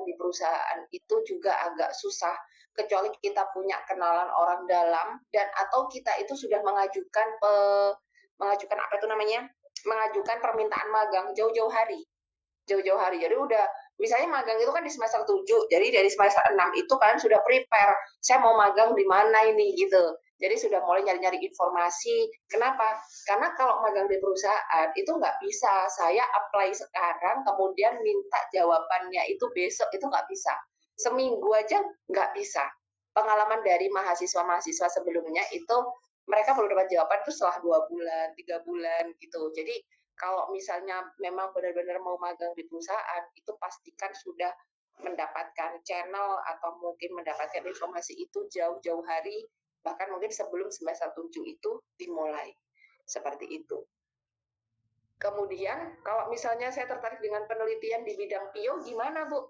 di perusahaan itu juga agak susah, kecuali kita punya kenalan orang dalam dan atau kita itu sudah mengajukan apa itu namanya, mengajukan permintaan magang jauh-jauh hari. Jauh-jauh hari. Jadi udah misalnya magang itu kan di semester 7. Jadi dari semester 6 itu kan sudah prepare. Saya mau magang di mana ini gitu. Jadi sudah mulai nyari-nyari informasi. Kenapa? Karena kalau magang di perusahaan itu nggak bisa saya apply sekarang kemudian minta jawabannya itu besok, itu nggak bisa. Seminggu aja nggak bisa. Pengalaman dari mahasiswa-mahasiswa sebelumnya itu mereka baru dapat jawaban itu setelah 2 bulan, 3 bulan gitu. Jadi kalau misalnya memang benar-benar mau magang di perusahaan, itu pastikan sudah mendapatkan channel atau mungkin mendapatkan informasi itu jauh-jauh hari, bahkan mungkin sebelum semester 7 itu dimulai. Seperti itu. Kemudian, kalau misalnya saya tertarik dengan penelitian di bidang PIO, gimana Bu?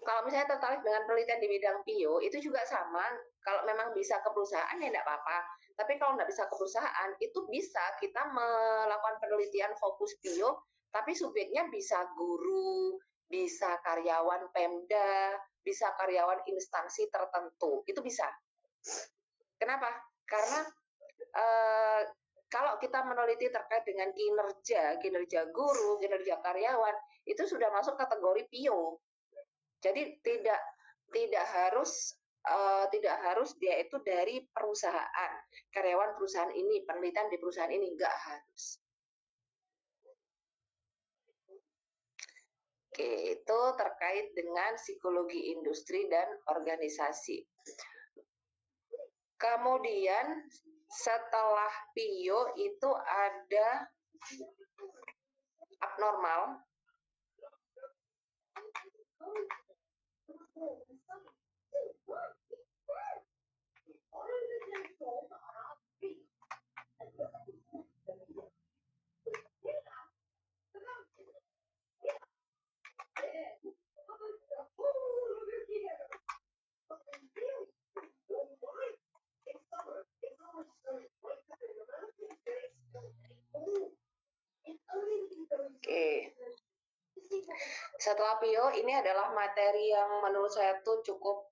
Kalau misalnya tertarik dengan penelitian di bidang PIO, itu juga sama. Kalau memang bisa ke perusahaan ya tidak apa-apa. Tapi kalau nggak bisa ke perusahaan, itu bisa kita melakukan penelitian fokus PIO, tapi subjeknya bisa guru, bisa karyawan Pemda, bisa karyawan instansi tertentu. Itu bisa. Kenapa? Karena eh, kalau kita meneliti terkait dengan kinerja guru, kinerja karyawan, itu sudah masuk kategori PIO. Jadi tidak harus tidak harus dia itu dari perusahaan, karyawan perusahaan ini, penelitian di perusahaan ini, enggak harus. Oke, itu terkait dengan psikologi industri dan organisasi. Kemudian setelah PIO itu ada abnormal. Oke. Setelah PIO ini adalah materi yang menurut saya tuh cukup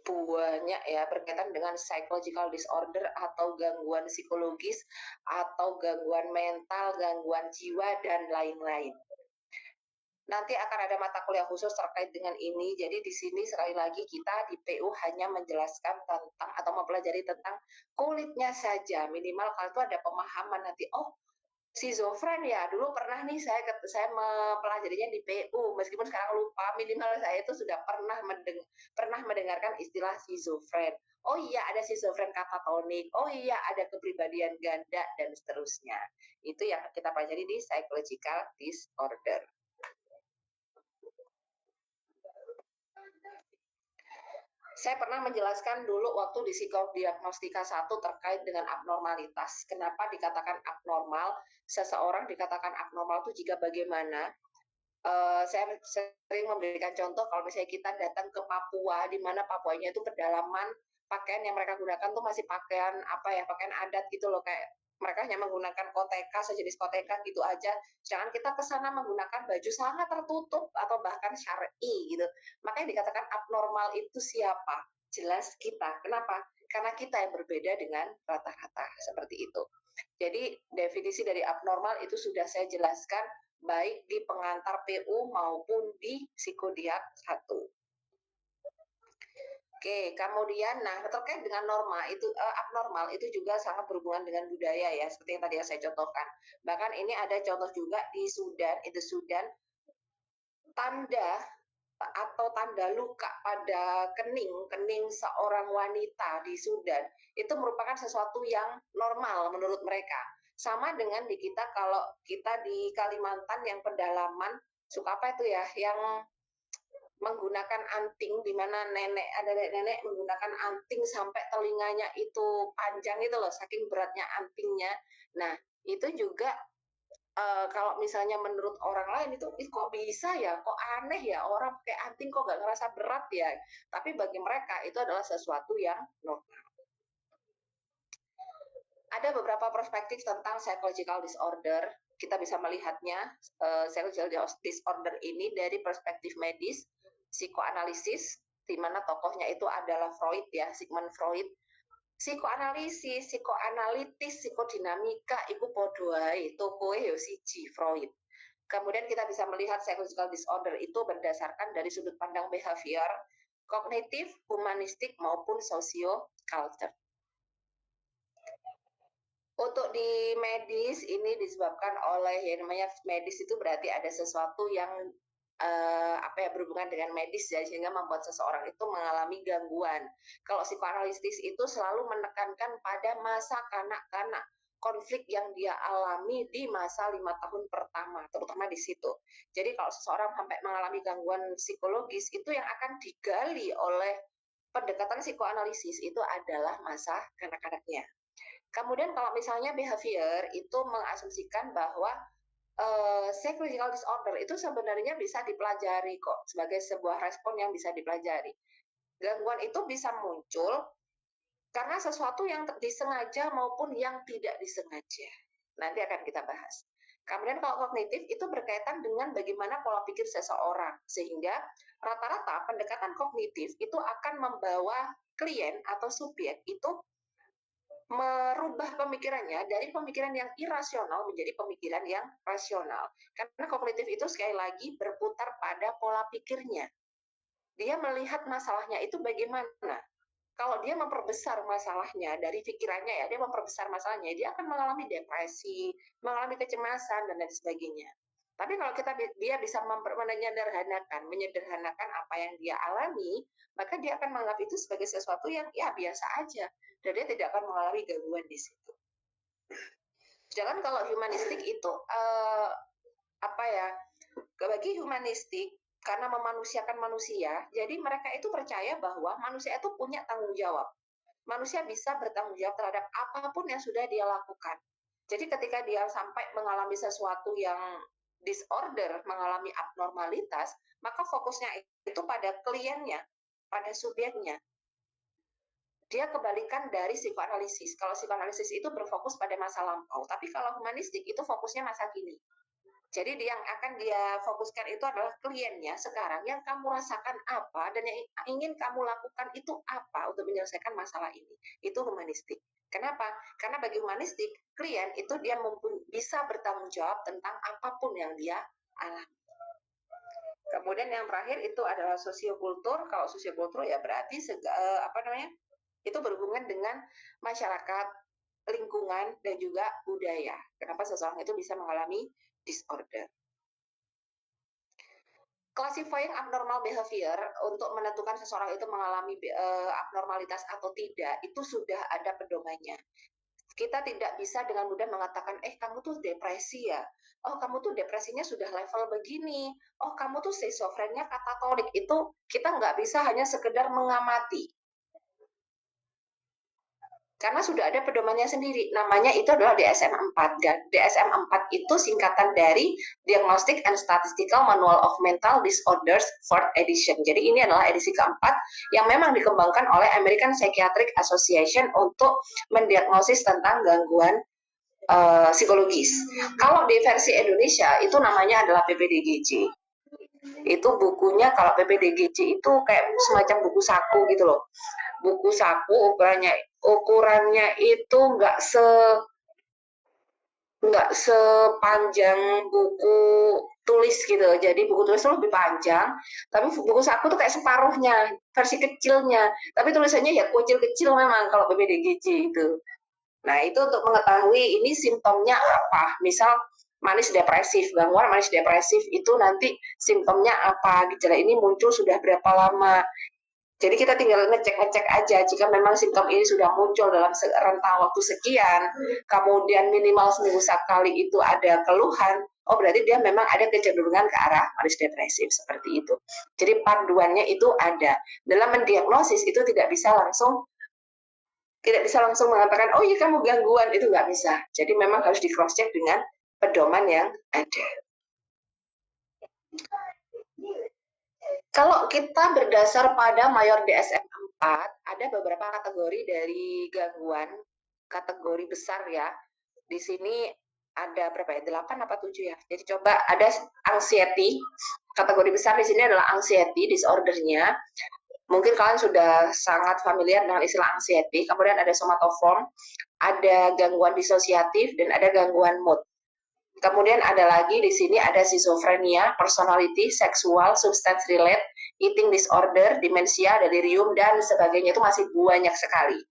banyak ya berkaitan dengan psychological disorder atau gangguan psikologis atau gangguan mental, gangguan jiwa dan lain-lain. Nanti akan ada mata kuliah khusus terkait dengan ini. Jadi di sini sekali lagi kita di PU hanya menjelaskan tentang atau mempelajari tentang kulitnya saja. Minimal kalau itu ada pemahaman nanti, oh schizofren ya, dulu pernah nih saya mempelajarinya di PU, meskipun sekarang lupa, minimal saya itu sudah pernah mendengarkan istilah schizofren. Oh iya, ada schizofren katatonik. Oh iya, ada kepribadian ganda dan seterusnya. Itu yang kita pelajari di psychological disorder. Saya pernah menjelaskan dulu waktu di psikodiagnostika 1 terkait dengan abnormalitas. Kenapa dikatakan abnormal? Seseorang dikatakan abnormal itu jika bagaimana? Saya sering memberikan contoh kalau misalnya kita datang ke Papua, di mana Papuanya itu pedalaman, pakaian yang mereka gunakan tuh masih pakaian apa ya, pakaian adat gitu loh, kayak mereka hanya menggunakan koteka, sejenis koteka gitu aja. Jangan kita ke sana menggunakan baju sangat tertutup atau bahkan syar'i gitu. Makanya dikatakan abnormal itu siapa? Jelas kita. Kenapa? Karena kita yang berbeda dengan rata-rata seperti itu. Jadi definisi dari abnormal itu sudah saya jelaskan baik di pengantar PU maupun di psikodiag 1. Oke, kemudian nah terkait dengan norma itu abnormal itu juga sangat berhubungan dengan budaya ya, seperti yang tadi saya contohkan. Bahkan ini ada contoh juga di Sudan, itu Sudan tanda atau tanda luka pada kening seorang wanita di Sudan itu merupakan sesuatu yang normal menurut mereka. Sama dengan di kita kalau kita di Kalimantan yang pedalaman suka apa itu ya, yang menggunakan anting, di mana ada nenek menggunakan anting sampai telinganya itu panjang itu loh, saking beratnya antingnya. Nah, itu juga kalau misalnya menurut orang lain itu kok bisa ya, kok aneh ya orang pakai anting kok gak ngerasa berat ya. Tapi bagi mereka itu adalah sesuatu yang normal. Ada beberapa perspektif tentang psychological disorder. kita bisa melihatnya psychological disorder ini dari perspektif medis, psikoanalisis, di mana tokohnya itu adalah Freud ya, Sigmund Freud. Psikoanalisis, psikoanalitis, psikodinamika, iku podo ae, tokoe yo siji Freud. Kemudian kita bisa melihat psychological disorder itu berdasarkan dari sudut pandang behavior, kognitif, humanistik maupun socio-culture. Untuk di medis ini disebabkan oleh yang namanya medis itu berarti ada sesuatu yang berhubungan dengan medis ya, sehingga membuat seseorang itu mengalami gangguan. Kalau psikoanalitis itu selalu menekankan pada masa kanak-kanak, konflik yang dia alami di masa 5 tahun pertama, terutama di situ. Jadi kalau seseorang sampai mengalami gangguan psikologis, itu yang akan digali oleh pendekatan psikoanalisis itu adalah masa kanak-kanaknya. Kemudian kalau misalnya behavior itu mengasumsikan bahwa psychological disorder itu sebenarnya bisa dipelajari kok sebagai sebuah respon yang bisa dipelajari. Gangguan itu bisa muncul karena sesuatu yang disengaja maupun yang tidak disengaja. Nanti akan kita bahas. Kemudian kalau kognitif itu berkaitan dengan bagaimana pola pikir seseorang, sehingga rata-rata pendekatan kognitif itu akan membawa klien atau subjek itu merubah pemikirannya dari pemikiran yang irasional menjadi pemikiran yang rasional. Karena kognitif itu sekali lagi berputar pada pola pikirnya. Dia melihat masalahnya itu bagaimana. Kalau dia memperbesar masalahnya dari pikirannya ya, dia memperbesar masalahnya, dia akan mengalami depresi, mengalami kecemasan dan lain sebagainya. Tapi kalau dia bisa menyederhanakan apa yang dia alami, maka dia akan menganggap itu sebagai sesuatu yang ya biasa aja, dan dia tidak akan mengalami gangguan di situ. Sedangkan kalau humanistik itu bagi humanistik karena memanusiakan manusia, jadi mereka itu percaya bahwa manusia itu punya tanggung jawab. Manusia bisa bertanggung jawab terhadap apapun yang sudah dia lakukan. Jadi ketika dia sampai mengalami sesuatu yang disorder, mengalami abnormalitas, maka fokusnya itu pada kliennya, pada subjeknya. Dia kebalikan dari psikoanalisis. Kalau psikoanalisis itu berfokus pada masa lampau, tapi kalau humanistik itu fokusnya masa kini. Jadi yang akan dia fokuskan itu adalah kliennya sekarang, yang kamu rasakan apa dan yang ingin kamu lakukan itu apa untuk menyelesaikan masalah ini. Itu humanistik. Kenapa? Karena bagi humanistik, klien itu dia bisa bertanggung jawab tentang apapun yang dia alami. Kemudian yang terakhir itu adalah sosiokultur. Kalau sosiokultur ya berarti itu berhubungan dengan masyarakat, lingkungan, dan juga budaya. Kenapa seseorang itu bisa mengalami disorder. Classifying abnormal behavior untuk menentukan seseorang itu mengalami abnormalitas atau tidak, itu sudah ada pedomannya. Kita tidak bisa dengan mudah mengatakan, kamu tuh depresi ya, oh kamu tuh depresinya sudah level begini, oh kamu tuh schizofrenia katatonik. Itu kita nggak bisa hanya sekedar mengamati. Karena sudah ada pedomannya sendiri, namanya itu adalah DSM-4. Dan DSM-4 itu singkatan dari Diagnostic and Statistical Manual of Mental Disorders 4th edition. Jadi ini adalah edisi keempat yang memang dikembangkan oleh American Psychiatric Association untuk mendiagnosis tentang gangguan psikologis. Kalau di versi Indonesia itu namanya adalah PPDGJ. Itu bukunya, kalau PPDGJ itu kayak semacam buku saku gitu loh. Buku saku ukurannya itu nggak sepanjang buku tulis gitu. Jadi buku tulis itu lebih panjang, tapi buku saku tuh kayak separuhnya, versi kecilnya. Tapi tulisannya ya kecil-kecil memang kalau PPDGJ itu. Nah, itu untuk mengetahui ini simptomnya apa. Misal manis depresif, gangguan manis depresif itu nanti simptomnya apa, gejala ini muncul sudah berapa lama. Jadi kita tinggal ngecek aja jika memang simptom ini sudah muncul dalam rentang waktu sekian, kemudian minimal seminggu sekali itu ada keluhan, oh berarti dia memang ada kecenderungan ke arah manis depresif seperti itu. Jadi panduannya itu ada. Dalam mendiagnosis itu tidak bisa langsung mengatakan, oh iya kamu gangguan, itu nggak bisa. Jadi memang harus di cross check dengan pedoman yang ada. Kalau kita berdasar pada Mayor DSM-4, ada beberapa kategori dari gangguan, kategori besar ya. Di sini ada berapa ya? 8 apa 7 ya? Jadi coba ada anxiety. Kategori besar di sini adalah anxiety disordernya. Mungkin kalian sudah sangat familiar dengan istilah anxiety. Kemudian ada somatoform, ada gangguan disosiatif, dan ada gangguan mood. Kemudian ada lagi di sini ada schizophrenia, personality, seksual, substance related, eating disorder, demensia, delirium, dan sebagainya. Itu masih banyak sekali.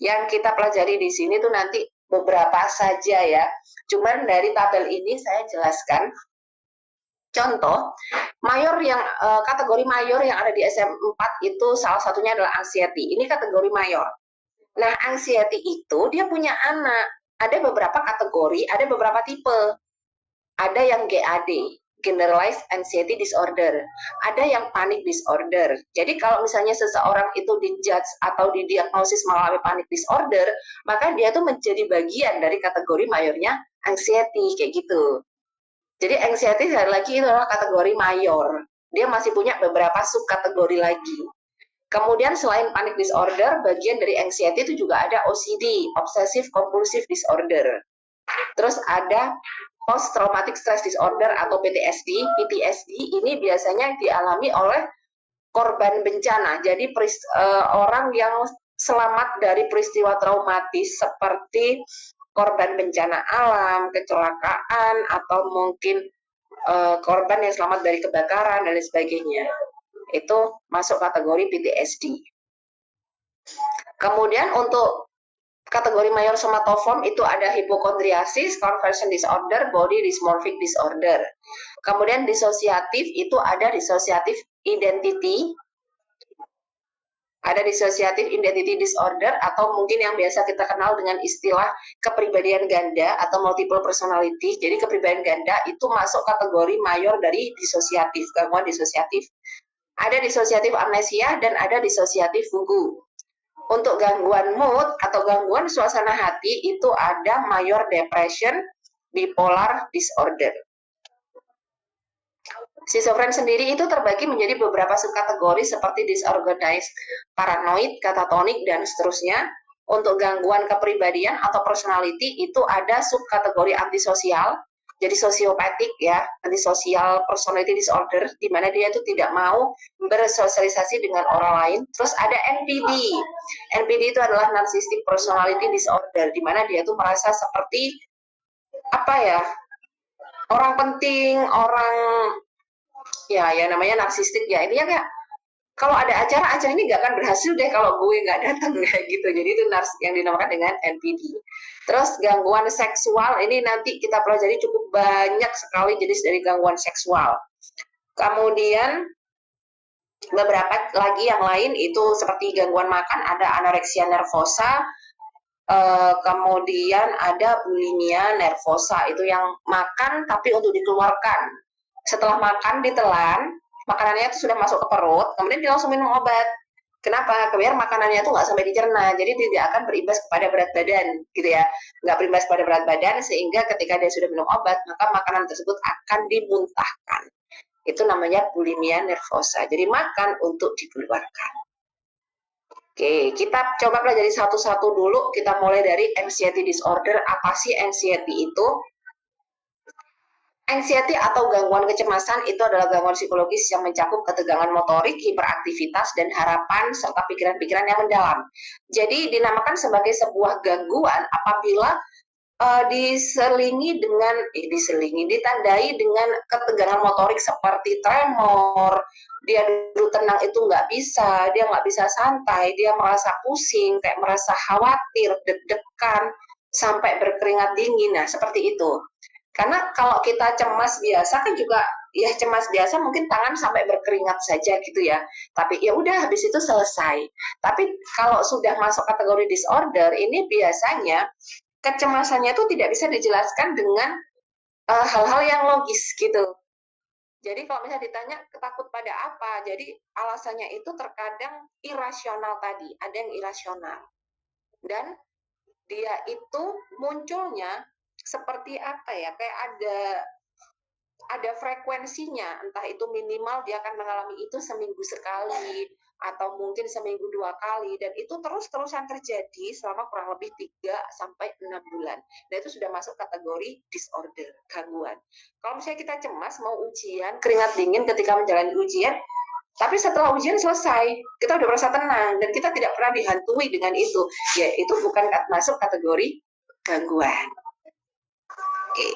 Yang kita pelajari di sini tuh nanti beberapa saja ya. Cuman dari tabel ini saya jelaskan. Contoh, mayor yang kategori mayor yang ada di SM4 itu salah satunya adalah anxiety. Ini kategori mayor. Nah, anxiety itu dia punya anak. Ada beberapa kategori, ada beberapa tipe. Ada yang GAD, Generalized Anxiety Disorder. Ada yang Panic Disorder. Jadi kalau misalnya seseorang itu dijudge atau didiagnosis mengalami panic disorder, maka dia tuh menjadi bagian dari kategori mayornya anxiety, kayak gitu. Jadi anxiety sekali lagi itu adalah kategori mayor. Dia masih punya beberapa subkategori lagi. Kemudian selain panic disorder, bagian dari anxiety itu juga ada OCD, Obsessive Compulsive Disorder. Terus ada post traumatic stress disorder atau PTSD. PTSD ini biasanya dialami oleh korban bencana. Jadi orang yang selamat dari peristiwa traumatis seperti korban bencana alam, kecelakaan, atau mungkin korban yang selamat dari kebakaran dan lain sebagainya. Itu masuk kategori PTSD. Kemudian untuk kategori mayor somatoform itu ada hipokondriasis, conversion disorder, body dysmorphic disorder. Kemudian disosiatif itu ada dissociative identity, ada dissociative identity disorder atau mungkin yang biasa kita kenal dengan istilah kepribadian ganda atau multiple personality. Jadi kepribadian ganda itu masuk kategori mayor dari disosiatif, gangguan disosiatif. Ada disosiatif amnesia dan ada disosiatif fugu. Untuk gangguan mood atau gangguan suasana hati itu ada major depression, bipolar disorder. Schizofren sendiri itu terbagi menjadi beberapa subkategori seperti disorganized, paranoid, katatonik, dan seterusnya. Untuk gangguan kepribadian atau personality itu ada subkategori antisosial, jadi sosiopatik ya, antisocial personality disorder, di mana dia itu tidak mau bersosialisasi dengan orang lain. Terus ada NPD. NPD itu adalah narcissistic personality disorder, di mana dia itu merasa seperti apa ya, orang penting, orang ya namanya narsistik ya. Ini ya kayak kalau ada acara ini nggak akan berhasil deh kalau gue nggak datang kayak gitu. Jadi itu yang dinamakan dengan NPD. Terus gangguan seksual ini nanti kita pelajari cukup banyak sekali jenis dari gangguan seksual. Kemudian beberapa lagi yang lain itu seperti gangguan makan ada anoreksia nervosa, kemudian ada bulimia nervosa itu yang makan tapi untuk dikeluarkan. Setelah makan ditelan, makanannya itu sudah masuk ke perut, kemudian dia langsung minum obat. Kenapa? Biar makanannya itu nggak sampai dicerna, jadi tidak akan berimbas kepada berat badan, gitu ya. Nggak berimbas pada berat badan, sehingga ketika dia sudah minum obat, maka makanan tersebut akan dimuntahkan. Itu namanya bulimia nervosa. Jadi makan untuk dikeluarkan. Oke, kita coba pelajari satu-satu dulu. Kita mulai dari anxiety disorder. Apa sih anxiety itu? Anxiety atau gangguan kecemasan itu adalah gangguan psikologis yang mencakup ketegangan motorik, hiperaktivitas, dan harapan serta pikiran-pikiran yang mendalam. Jadi dinamakan sebagai sebuah gangguan apabila ditandai dengan ketegangan motorik seperti tremor, dia dulu tenang itu nggak bisa santai, dia merasa pusing, kayak merasa khawatir, deg-degan, sampai berkeringat dingin. Nah, seperti itu. Karena kalau kita cemas biasa kan juga ya cemas biasa mungkin tangan sampai berkeringat saja gitu ya. Tapi ya udah habis itu selesai. Tapi kalau sudah masuk kategori disorder ini biasanya kecemasannya itu tidak bisa dijelaskan dengan hal-hal yang logis gitu. Jadi kalau misalnya ditanya ketakut pada apa, jadi alasannya itu terkadang irasional tadi, ada yang irasional. Dan dia itu munculnya seperti apa ya, kayak ada ada frekuensinya, entah itu minimal dia akan mengalami itu seminggu sekali, atau mungkin seminggu 2 kali, dan itu terus-terusan terjadi selama kurang lebih 3 sampai 6 bulan. Nah itu sudah masuk kategori disorder, gangguan. Kalau misalnya kita cemas mau ujian, keringat dingin ketika menjalani ujian, tapi setelah ujian selesai, kita udah merasa tenang dan kita tidak pernah dihantui dengan itu, ya itu bukan masuk kategori gangguan. Oke.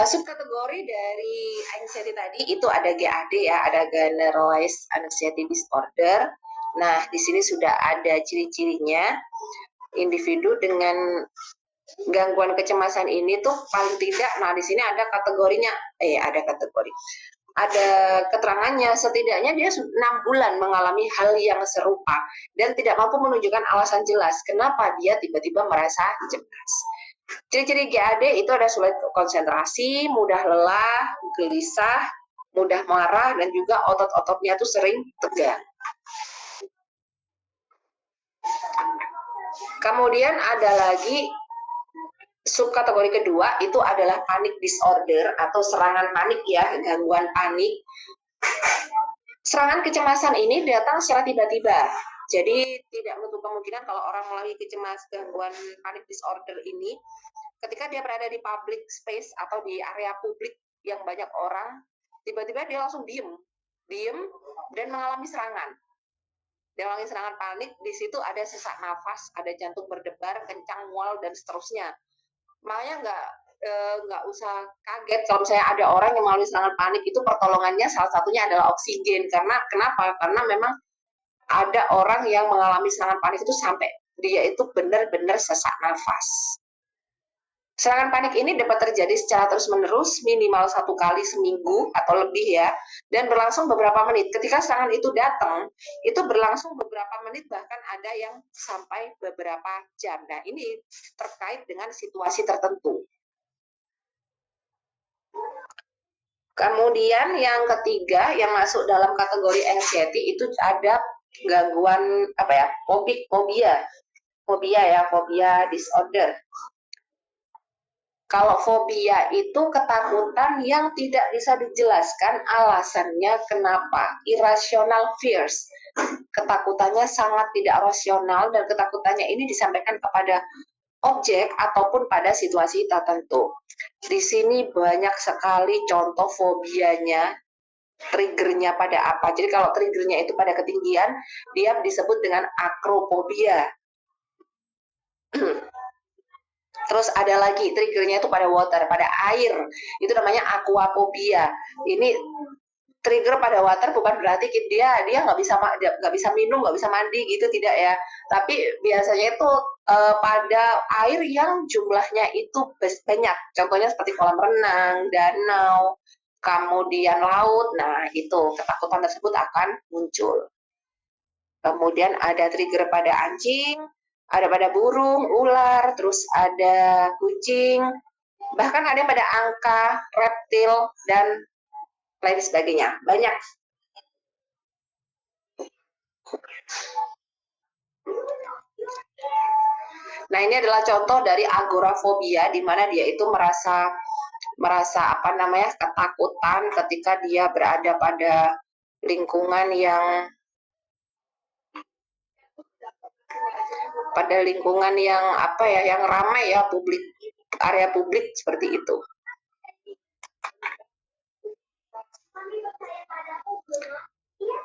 Subkategori dari anxiety tadi itu ada GAD ya, ada Generalized Anxiety Disorder. Nah, di sini sudah ada ciri-cirinya. Individu dengan gangguan kecemasan ini tuh paling tidak, nah di sini ada kategorinya, ada kategori. Ada keterangannya, setidaknya dia 6 bulan mengalami hal yang serupa dan tidak mampu menunjukkan alasan jelas kenapa dia tiba-tiba merasa cemas. Ciri-ciri GAD itu ada sulit konsentrasi, mudah lelah, gelisah, mudah marah, dan juga otot-ototnya tuh sering tegang. Kemudian ada lagi subkategori kedua, itu adalah panic disorder atau serangan panik ya, gangguan panik. Serangan kecemasan ini datang secara tiba-tiba. Jadi tidak menutup kemungkinan kalau orang mengalami gangguan panic disorder ini, ketika dia berada di public space atau di area publik yang banyak orang, tiba-tiba dia langsung diem dan mengalami serangan. Dia mengalami serangan panik, di situ ada sesak nafas, ada jantung berdebar, kencang, mual, dan seterusnya. Makanya nggak usah kaget kalau misalnya ada orang yang mengalami serangan panik, itu pertolongannya salah satunya adalah oksigen. Karena kenapa? Karena memang ada orang yang mengalami serangan panik itu sampai dia itu benar-benar sesak nafas. Serangan panik ini dapat terjadi secara terus-menerus minimal 1 kali seminggu atau lebih ya, dan berlangsung beberapa menit. Ketika serangan itu datang, itu berlangsung beberapa menit, bahkan ada yang sampai beberapa jam. Nah, ini terkait dengan situasi tertentu. Kemudian yang ketiga yang masuk dalam kategori anxiety itu ada gangguan fobia disorder. Kalau fobia itu ketakutan yang tidak bisa dijelaskan alasannya kenapa. Irrational fears. Ketakutannya sangat tidak rasional dan ketakutannya ini disampaikan kepada objek ataupun pada situasi tertentu. Di sini banyak sekali contoh fobianya, triggernya pada apa. Jadi kalau triggernya itu pada ketinggian, dia disebut dengan acrophobia. Terus ada lagi triggernya itu pada water, pada air, itu namanya aquaphobia. Ini trigger pada water bukan berarti dia nggak bisa minum, nggak bisa mandi gitu, tidak ya. Tapi biasanya itu pada air yang jumlahnya itu banyak. Contohnya seperti kolam renang, danau, kemudian laut. Nah itu ketakutan tersebut akan muncul. Kemudian ada trigger pada anjing, ada pada burung, ular, terus ada kucing, bahkan ada yang pada angka, reptil, dan lain sebagainya. Banyak. Nah, ini adalah contoh dari agorafobia, di mana dia itu merasa ketakutan ketika dia berada pada lingkungan yang yang ramai ya, area publik seperti itu.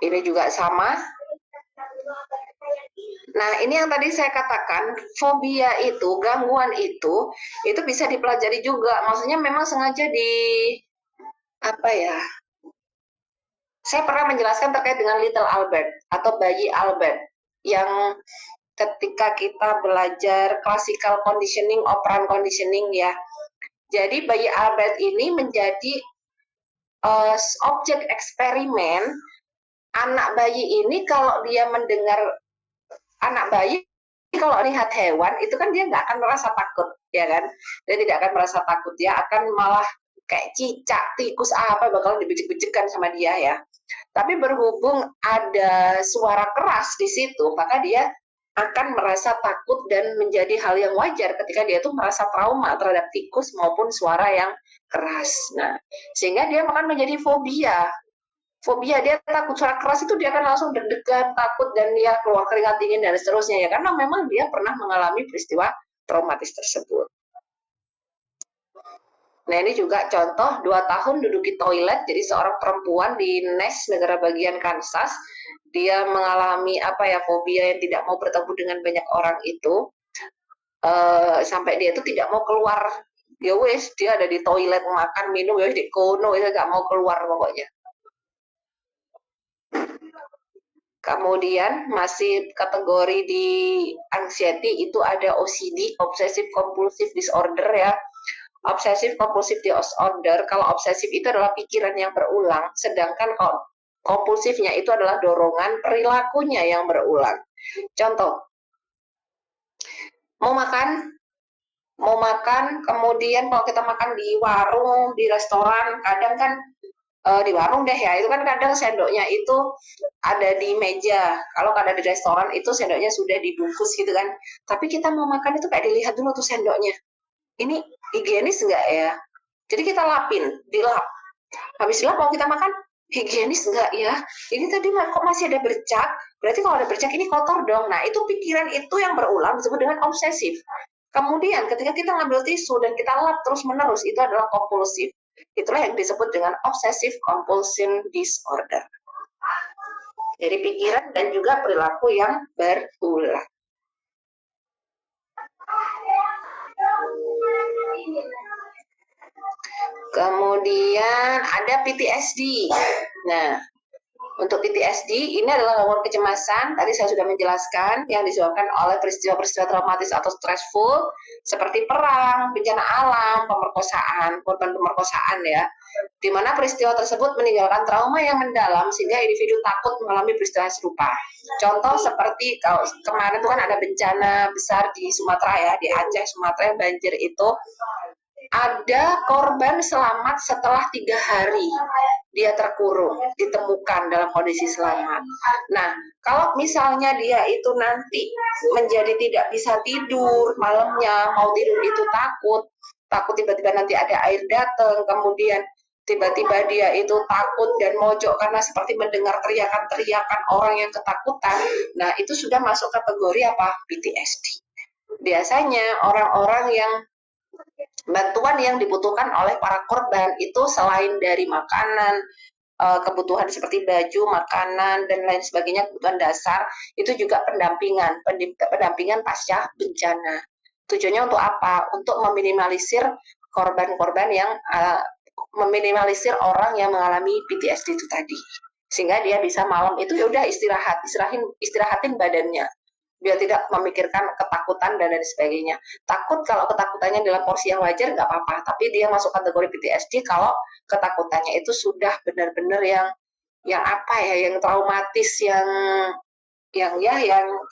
Ini juga sama. Nah, ini yang tadi saya katakan, fobia itu, gangguan itu bisa dipelajari juga. Maksudnya memang sengaja saya pernah menjelaskan terkait dengan Little Albert atau bayi Albert yang ketika kita belajar classical conditioning, operant conditioning ya. Jadi bayi Albert ini menjadi objek eksperimen. Anak bayi ini kalau dia mendengar kalau lihat hewan itu kan dia nggak akan merasa takut, ya kan? Dia tidak akan merasa takut, dia akan malah kayak cicak, tikus bakal dibejek-bejekkan sama dia ya. Tapi berhubung ada suara keras di situ, maka dia akan merasa takut dan menjadi hal yang wajar ketika dia tuh merasa trauma terhadap tikus maupun suara yang keras. Nah, sehingga dia akan menjadi fobia. Fobia dia takut suara keras itu dia akan langsung deg-degan, takut dan dia keluar keringat dingin dan seterusnya ya karena memang dia pernah mengalami peristiwa traumatis tersebut. Nah ini juga contoh 2 tahun duduk di toilet, jadi seorang perempuan di Ness, negara bagian Kansas, dia mengalami apa ya fobia yang tidak mau bertemu dengan banyak orang itu, sampai dia itu tidak mau keluar, ya wes dia ada di toilet makan minum ya di kono ya nggak mau keluar pokoknya. Kemudian masih kategori di anxiety itu ada OCD, Obsessive Compulsive Disorder ya. Obsessive Compulsive Disorder, kalau obsesif itu adalah pikiran yang berulang, sedangkan kalau kompulsifnya itu adalah dorongan perilakunya yang berulang. Contoh, mau makan, kemudian kalau kita makan di warung, di restoran, kadang kan di warung deh ya, itu kan kadang sendoknya itu ada di meja. Kalau ada di restoran itu sendoknya sudah dibungkus gitu kan. Tapi kita mau makan itu kayak dilihat dulu tuh sendoknya. Ini higienis enggak ya? Jadi kita lapin, dilap. Habis dilap kalau kita makan, higienis enggak ya? Ini tadi kok masih ada bercak? Berarti kalau ada bercak ini kotor dong. Nah, itu pikiran itu yang berulang disebut dengan obsesif. Kemudian ketika kita ngambil tisu dan kita lap terus-menerus, itu adalah kompulsif. Itulah yang disebut dengan obsessive compulsion disorder. Jadi pikiran dan juga perilaku yang berulang. Kemudian ada PTSD. Nah, untuk PTSD ini adalah gangguan kecemasan, tadi saya sudah menjelaskan, yang disebabkan oleh peristiwa-peristiwa traumatis atau stressful seperti perang, bencana alam, pemerkosaan, korban pemerkosaan ya, di mana peristiwa tersebut meninggalkan trauma yang mendalam sehingga individu takut mengalami peristiwa serupa. Contoh seperti kalau kemarin itu kan ada bencana besar di Sumatera ya, di Aceh, Sumatera yang banjir itu, ada korban selamat setelah 3 hari dia terkurung, ditemukan dalam kondisi selamat. Nah, kalau misalnya dia itu nanti menjadi tidak bisa tidur malamnya, mau tidur itu takut tiba-tiba nanti ada air datang, kemudian tiba-tiba dia itu takut dan mojok karena seperti mendengar teriakan-teriakan orang yang ketakutan. Nah, itu sudah masuk kategori apa? PTSD. Biasanya orang-orang yang bantuan yang dibutuhkan oleh para korban itu selain dari makanan, kebutuhan seperti baju, makanan, dan lain sebagainya, kebutuhan dasar, itu juga pendampingan pasca bencana. Tujuannya untuk apa? Untuk meminimalisir korban-korban yang meminimalisir orang yang mengalami PTSD itu tadi. Sehingga dia bisa malam itu ya udah istirahatin badannya biar tidak memikirkan ketakutan dan lain sebagainya. Takut kalau ketakutannya dalam porsi yang wajar nggak apa-apa, tapi dia masuk kategori PTSD kalau ketakutannya itu sudah benar-benar yang apa ya, yang traumatis, yang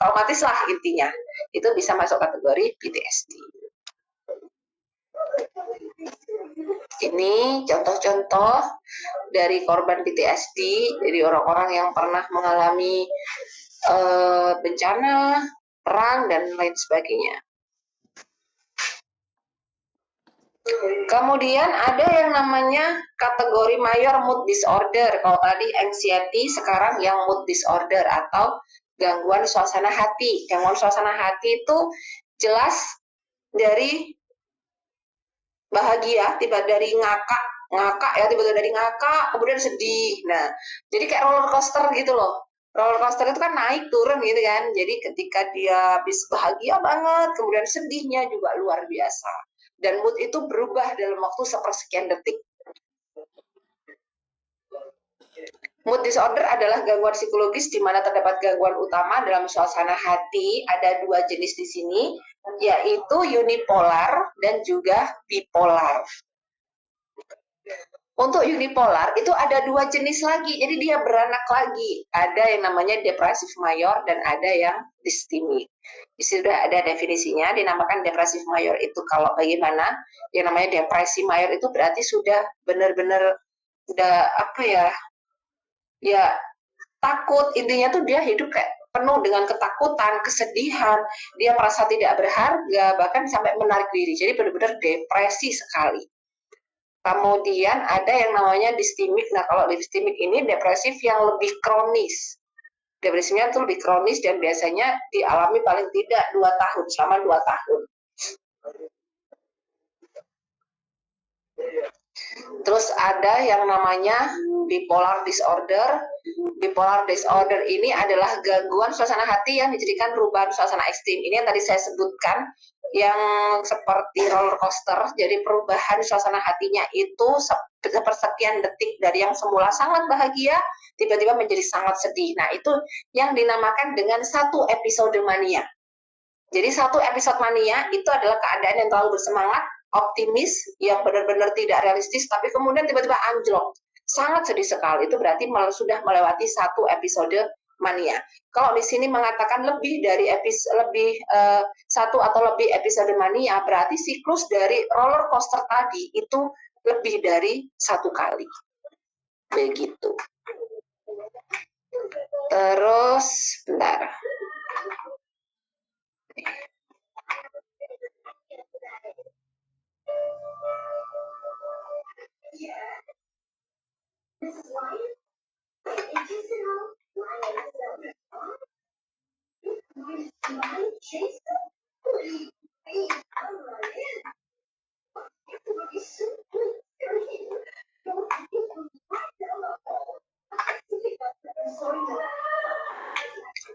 traumatis lah intinya. Itu bisa masuk kategori PTSD. Ini contoh-contoh dari korban PTSD, dari orang-orang yang pernah mengalami bencana, perang, dan lain sebagainya. Kemudian ada yang namanya kategori mayor mood disorder. Kalau tadi anxiety, sekarang yang mood disorder atau gangguan suasana hati. Gangguan suasana hati itu jelas dari bahagia, tiba dari ngakak ya, tiba-tiba dari ngakak, kemudian sedih. Nah, jadi kayak roller coaster gitu loh. Roller coaster itu kan naik turun gitu kan. Jadi ketika dia habis bahagia banget, kemudian sedihnya juga luar biasa. Dan mood itu berubah dalam waktu sepersekian detik. Mood disorder adalah gangguan psikologis di mana terdapat gangguan utama dalam suasana hati. Ada 2 jenis di sini, yaitu unipolar dan juga bipolar. Untuk unipolar itu ada 2 jenis lagi, jadi dia beranak lagi. Ada yang namanya depresif mayor dan ada yang distimik. Sudah ada definisinya, dinamakan depresif mayor itu kalau bagaimana? Yang namanya depresi mayor itu berarti sudah benar-benar udah apa ya? Ya takut, intinya tuh dia hidup kayak penuh dengan ketakutan, kesedihan, dia merasa tidak berharga, bahkan sampai menarik diri. Jadi benar-benar depresi sekali. Kemudian ada yang namanya distimik. Nah, kalau distimik ini depresif yang lebih kronis. Depresinya itu lebih kronis dan biasanya dialami paling tidak 2 tahun, selama 2 tahun. Terus ada yang namanya bipolar disorder. Bipolar disorder ini adalah gangguan suasana hati yang dijadikan perubahan suasana ekstrim. Ini yang tadi saya sebutkan, yang seperti roller coaster. Jadi perubahan suasana hatinya itu sepersekian detik dari yang semula sangat bahagia, tiba-tiba menjadi sangat sedih. Nah, itu yang dinamakan dengan satu episode mania. Jadi satu episode mania itu adalah keadaan yang terlalu bersemangat, optimis, yang benar-benar tidak realistis, tapi kemudian tiba-tiba anjlok. Sangat sedih sekali. Itu berarti sudah melewati satu episode mania. Kalau di sini mengatakan lebih dari satu atau lebih episode mania, berarti siklus dari roller coaster tadi itu lebih dari satu kali. Begitu. Terus, bentar.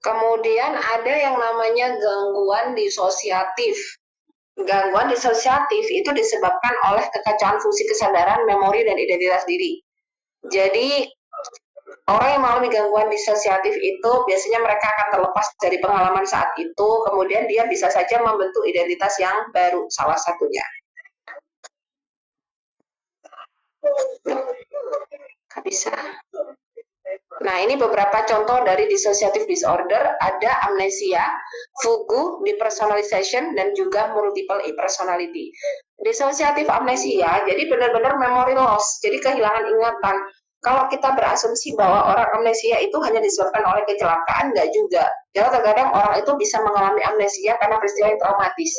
Kemudian ada yang namanya gangguan disosiatif. Gangguan disosiatif itu disebabkan oleh kekacauan fungsi kesadaran, memori, dan identitas diri. Jadi, orang yang mengalami gangguan disosiatif itu biasanya mereka akan terlepas dari pengalaman saat itu, kemudian dia bisa saja membentuk identitas yang baru, salah satunya. Gak bisa. Nah, ini beberapa contoh dari dissociative disorder, ada amnesia, fugu, depersonalization, dan juga multiple personality. Dissociative amnesia, jadi benar-benar memory loss, jadi kehilangan ingatan. Kalau kita berasumsi bahwa orang amnesia itu hanya disebabkan oleh kecelakaan, enggak juga. Jadi terkadang orang itu bisa mengalami amnesia karena peristiwa yang traumatis.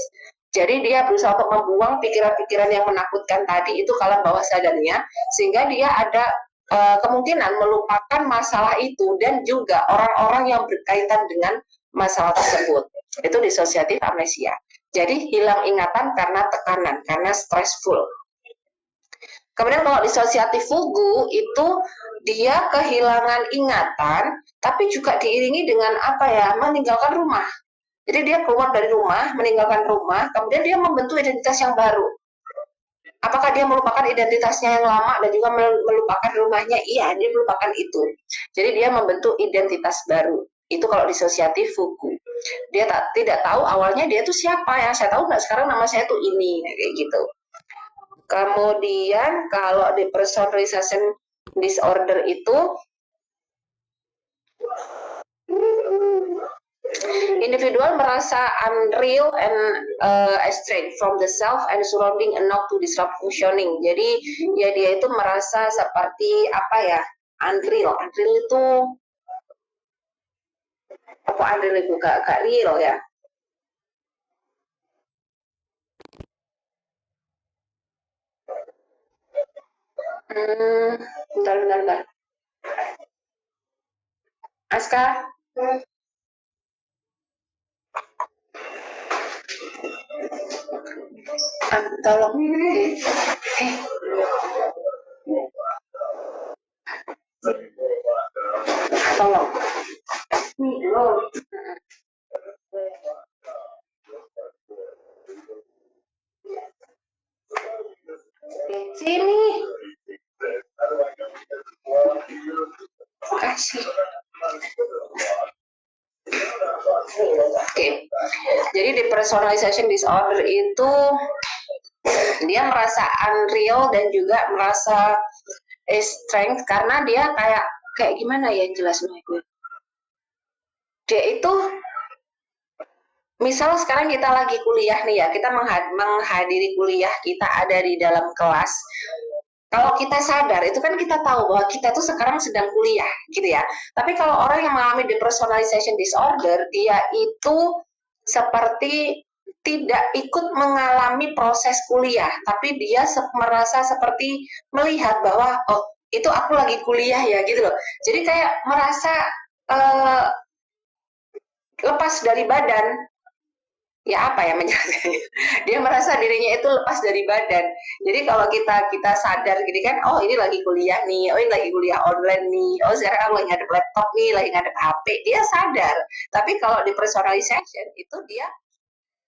Jadi dia berusaha untuk membuang pikiran-pikiran yang menakutkan tadi itu ke alam bawah sadarnya, sehingga dia ada kemungkinan melupakan masalah itu dan juga orang-orang yang berkaitan dengan masalah tersebut. Itu dissociative amnesia. Jadi hilang ingatan karena tekanan, karena stressful. Kemudian kalau dissociative fugu itu dia kehilangan ingatan, tapi juga diiringi dengan apa ya, meninggalkan rumah. Jadi dia keluar dari rumah, meninggalkan rumah, kemudian dia membentuk identitas yang baru. Apakah dia melupakan identitasnya yang lama dan juga melupakan rumahnya? Iya, dia melupakan itu. Jadi dia membentuk identitas baru. Itu kalau dissociative fugu. Dia tidak tahu awalnya dia itu siapa, ya saya tahu nggak sekarang nama saya itu ini, kayak gitu. Kemudian kalau depersonalization disorder itu individual merasa unreal and estranged from the self and surrounding enough to disrupt functioning. Jadi ya dia itu merasa seperti apa ya, unreal. Unreal itu apa, unreal itu gak real ya. Bentar. Aska, tolong. Tolong. Sini. Kasih. Oke. Jadi depersonalization disorder itu dia merasa unreal dan juga merasa strength karena dia kayak gimana ya jelas gue. Dia itu misal sekarang kita lagi kuliah nih ya, kita menghadiri kuliah, kita ada di dalam kelas. Kalau kita sadar, itu kan kita tahu bahwa kita tuh sekarang sedang kuliah, gitu ya. Tapi kalau orang yang mengalami depersonalization disorder, dia itu seperti tidak ikut mengalami proses kuliah, tapi dia merasa seperti melihat bahwa, oh, itu aku lagi kuliah ya, gitu loh. Jadi kayak merasa uh, lepas dari badan, ya apa ya menjelaskannya, dia merasa dirinya itu lepas dari badan. Jadi kalau kita sadar gini kan, oh ini lagi kuliah nih, oh ini lagi kuliah online nih, oh sekarang aku lagi ngadep laptop nih, lagi ngadep HP, dia sadar. Tapi kalau di personalization itu dia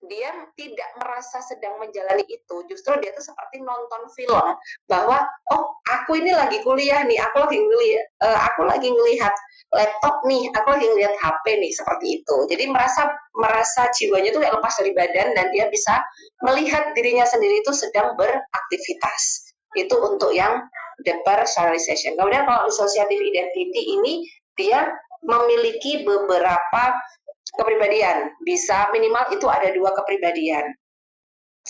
dia tidak merasa sedang menjalani itu, justru dia tuh seperti nonton film bahwa oh aku ini lagi kuliah nih, aku lagi ngelihat laptop nih, aku lagi ngelihat HP nih, seperti itu. Jadi merasa merasa jiwanya tuh kayak lepas dari badan dan dia bisa melihat dirinya sendiri itu sedang beraktivitas. Itu untuk yang depersonalization. Kemudian kalau dissociative identity ini dia memiliki beberapa kepribadian, bisa minimal itu ada 2 kepribadian.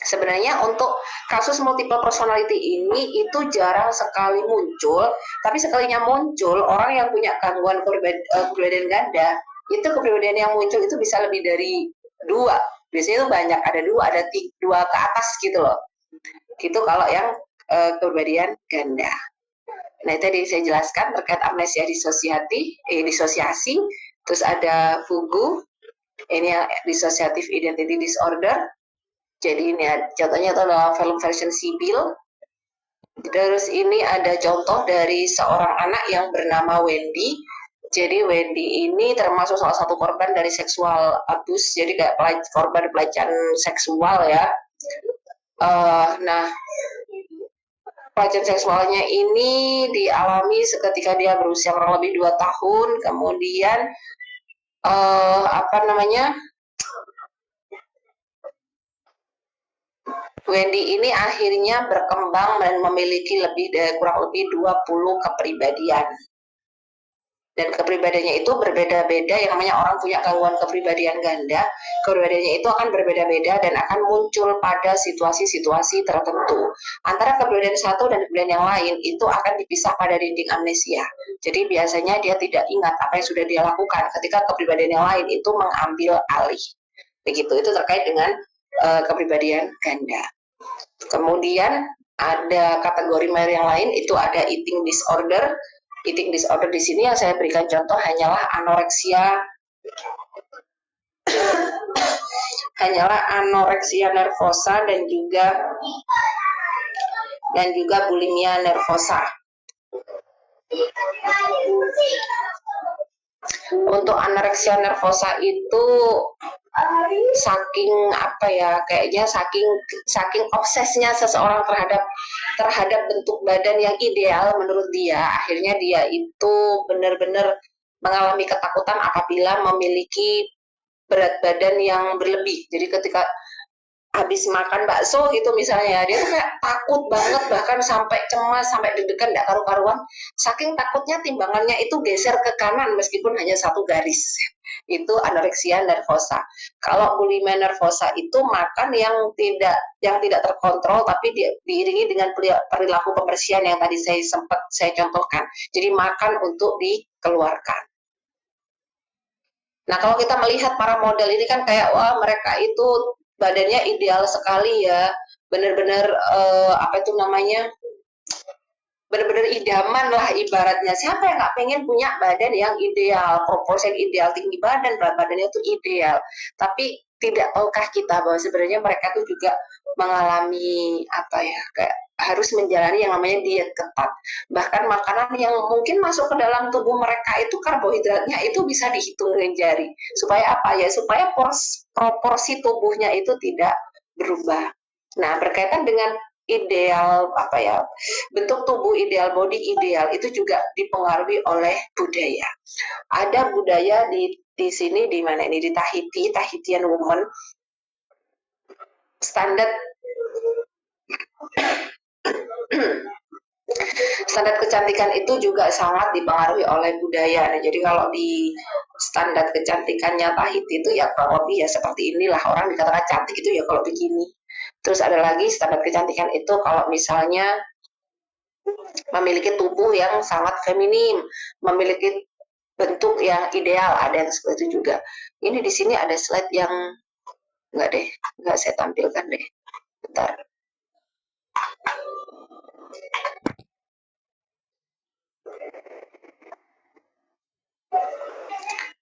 Sebenarnya untuk kasus multiple personality ini itu jarang sekali muncul, tapi sekalinya muncul orang yang punya gangguan kepribadian ganda, itu kepribadian yang muncul itu bisa lebih dari 2. Biasanya itu banyak, ada 2, ada 2 ke atas gitu loh. Gitu kalau yang kepribadian ganda. Nah, itu tadi saya jelaskan terkait amnesia disosiasi, terus ada fugu, ini yang dissociative identity disorder. Jadi ini contohnya itu adalah film version Sibyl. Terus ini ada contoh dari seorang anak yang bernama Wendy. Jadi Wendy ini termasuk salah satu korban dari seksual abuse, jadi kayak korban pelecehan seksual ya. Nah, pelecehan seksualnya ini dialami seketika dia berusia kurang lebih 2 tahun. Kemudian apa namanya, Wendy ini akhirnya berkembang dan memiliki kurang lebih 20 kepribadian. Dan kepribadiannya itu berbeda-beda, yang namanya orang punya gangguan kepribadian ganda, kepribadiannya itu akan berbeda-beda dan akan muncul pada situasi-situasi tertentu. Antara kepribadian satu dan kepribadian yang lain itu akan dipisah pada dinding amnesia. Jadi biasanya dia tidak ingat apa yang sudah dia lakukan ketika kepribadian yang lain itu mengambil alih. Begitu, itu terkait dengan kepribadian ganda. Kemudian ada kategori yang lain, itu ada eating disorder. Eating disorder di sini yang saya berikan contoh hanyalah anoreksia nervosa dan juga bulimia nervosa. Untuk anoreksia nervosa itu saking apa ya, kayaknya saking obsesnya seseorang terhadap bentuk badan yang ideal menurut dia, akhirnya dia itu benar-benar mengalami ketakutan apabila memiliki berat badan yang berlebih. Jadi ketika habis makan bakso gitu misalnya, dia tuh kayak takut banget, bahkan sampai cemas, sampai deg-degan, nggak karu-karuan, saking takutnya timbangannya itu geser ke kanan meskipun hanya 1 garis. Itu anoreksia nervosa. Kalau bulimia nervosa itu makan yang tidak terkontrol, tapi diiringi dengan perilaku pembersihan yang tadi saya contohkan. Jadi makan untuk dikeluarkan. Nah, kalau kita melihat para model ini kan kayak, wah mereka itu badannya ideal sekali ya, benar-benar apa itu namanya, benar-benar idaman lah ibaratnya. Siapa yang nggak pengen punya badan yang ideal, proporsi ideal, tinggi badan, berat badannya itu ideal. Tapi tidak tahukah kita bahwa sebenarnya mereka tuh juga mengalami apa ya, kayak harus menjalani yang namanya diet ketat. Bahkan makanan yang mungkin masuk ke dalam tubuh mereka itu karbohidratnya itu bisa dihitung dengan jari. Supaya apa ya? Supaya proporsi tubuhnya itu tidak berubah. Nah, berkaitan dengan ideal apa ya, bentuk tubuh ideal, body ideal itu juga dipengaruhi oleh budaya. Ada budaya di sini, di mana ini, di Tahitian woman, standar standar kecantikan itu juga sangat dipengaruhi oleh budaya. Nah, jadi kalau di standar kecantikannya Tahiti itu ya kurang lebih ya seperti inilah, orang dikatakan cantik itu ya kalau begini. Terus ada lagi standar kecantikan itu kalau misalnya memiliki tubuh yang sangat feminim, memiliki bentuk yang ideal, ada yang seperti itu juga. Ini di sini ada slide yang enggak deh, enggak saya tampilkan deh. Bentar.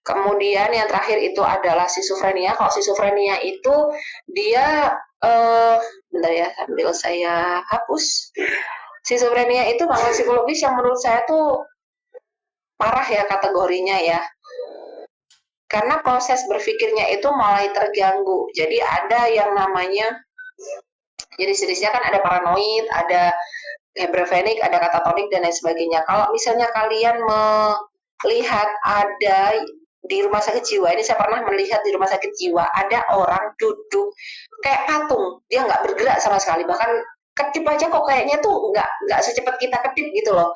Kemudian yang terakhir itu adalah schizophrenia. Kalau schizophrenia itu dia bentar ya, sambil saya hapus. Schizophrenia itu gangguan psikologis yang menurut saya tuh parah ya kategorinya ya. Karena proses berpikirnya itu mulai terganggu. Jadi ada yang namanya, jadi jenisnya kan ada paranoid, ada schizophrenic, ada katatonik dan lain sebagainya. Kalau misalnya kalian melihat ada di rumah sakit jiwa, ini saya pernah melihat di rumah sakit jiwa ada orang duduk kayak patung, dia nggak bergerak sama sekali, bahkan kedip aja kok kayaknya tuh nggak secepat kita kedip gitu loh.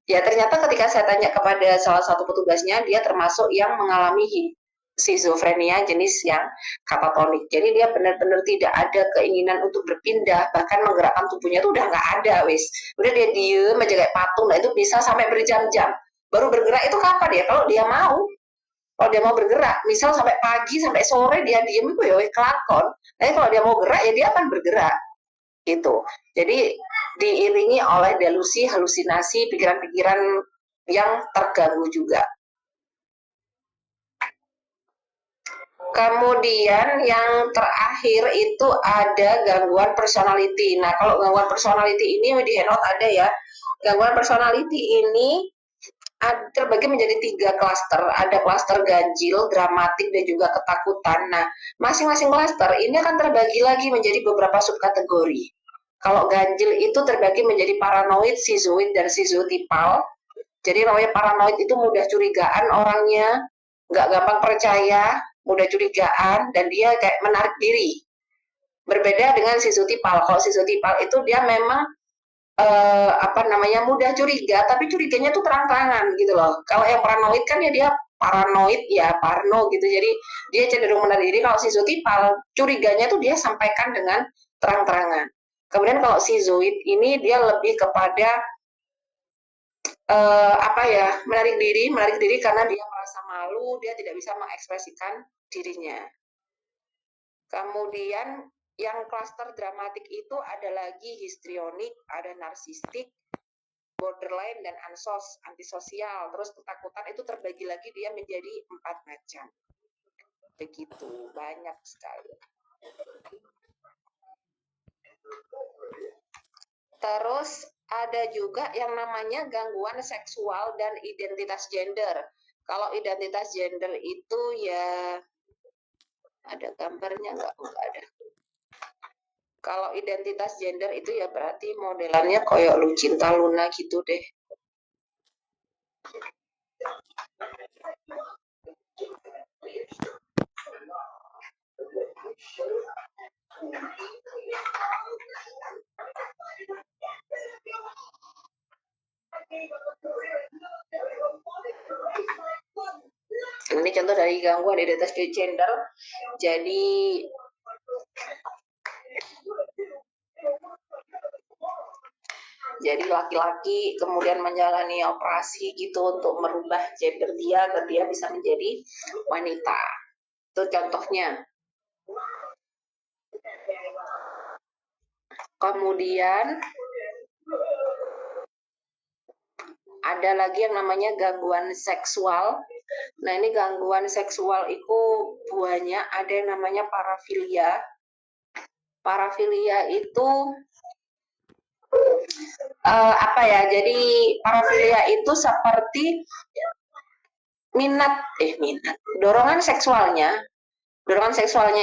Ya ternyata ketika saya tanya kepada salah satu petugasnya, dia termasuk yang mengalami schizophrenia jenis yang katatonik. Jadi dia benar-benar tidak ada keinginan untuk berpindah, bahkan menggerakkan tubuhnya itu udah nggak ada, wis. Udah dia diem aja kayak patung, nah itu bisa sampai berjam-jam. Baru bergerak itu kapan ya? Kalau dia mau. Kalau dia mau bergerak, misal sampai pagi sampai sore dia diem itu ya kelakon. Tapi kalau dia mau gerak ya dia akan bergerak gitu. Jadi diiringi oleh delusi, halusinasi, pikiran-pikiran yang terganggu juga. Kemudian yang terakhir itu ada gangguan personality. Nah, kalau gangguan personality ini di Handout ada ya. Gangguan personality ini terbagi menjadi 3 klaster. Ada klaster ganjil, dramatik, dan juga ketakutan. Nah, masing-masing klaster ini akan terbagi lagi menjadi beberapa subkategori. Kalau ganjil itu terbagi menjadi paranoid, schizoid, dan schizotipal. Jadi namanya paranoid itu mudah curigaan orangnya, nggak gampang percaya, mudah curigaan, dan dia kayak menarik diri. Berbeda dengan schizotipal. Kalau schizotipal itu dia memang mudah curiga, tapi curiganya tuh terang-terangan gitu loh. Kalau yang paranoid kan ya dia paranoid ya parno gitu, jadi dia cenderung menarik diri. Kalau schizotipal curiganya tuh dia sampaikan dengan terang-terangan. Kemudian kalau schizoid ini dia lebih kepada menarik diri karena dia merasa malu, dia tidak bisa mengekspresikan dirinya. Kemudian yang klaster dramatik itu ada lagi histrionik, ada narsistik, borderline, dan antisosial. Terus ketakutan itu terbagi lagi dia menjadi 4 macam. Begitu, banyak sekali. Terus ada juga yang namanya gangguan seksual dan identitas gender. Kalau identitas gender itu ya ada gambarnya nggak ada. Kalau identitas gender itu ya berarti modelannya kayak Lucinta Luna gitu deh. Ini contoh dari gangguan identitas gender. Jadi laki-laki kemudian menjalani operasi gitu untuk merubah gender dia agar dia bisa menjadi wanita. Itu contohnya. Kemudian ada lagi yang namanya gangguan seksual. Nah, ini gangguan seksual itu buahnya ada yang namanya parafilia. Parafilia itu jadi parafilia itu seperti dorongan seksualnya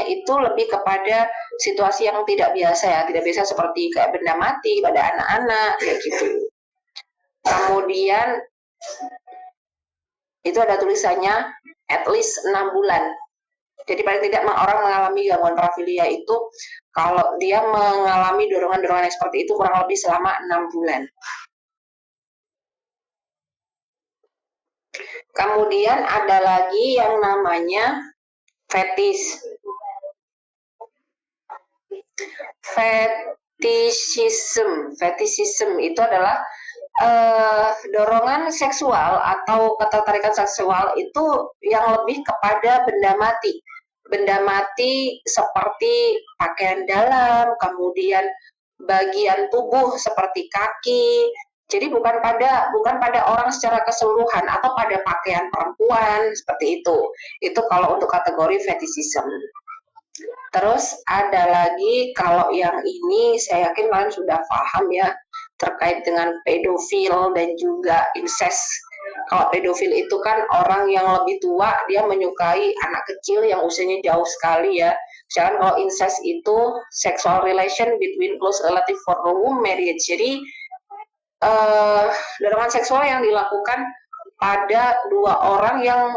itu lebih kepada situasi yang tidak biasa ya, tidak biasa seperti kayak benda mati pada anak-anak kayak gitu. Kemudian itu ada tulisannya at least 6 bulan. Jadi paling tidak orang mengalami gangguan parafilia itu kalau dia mengalami dorongan-dorongan yang seperti itu kurang lebih selama 6 bulan. Kemudian ada lagi yang namanya fetish. Fetishism itu adalah dorongan seksual atau ketertarikan seksual itu yang lebih kepada benda mati. Benda mati seperti pakaian dalam, kemudian bagian tubuh seperti kaki. Jadi bukan pada orang secara keseluruhan atau pada pakaian perempuan seperti itu. Itu kalau untuk kategori fetishism. Terus ada lagi kalau yang ini saya yakin kalian sudah paham ya terkait dengan pedofil dan juga incest. Kalau pedofil itu kan orang yang lebih tua dia menyukai anak kecil yang usianya jauh sekali ya. Misalkan kalau incest itu sexual relation between close relative for whom marriage. Jadi dorongan seksual yang dilakukan pada dua orang yang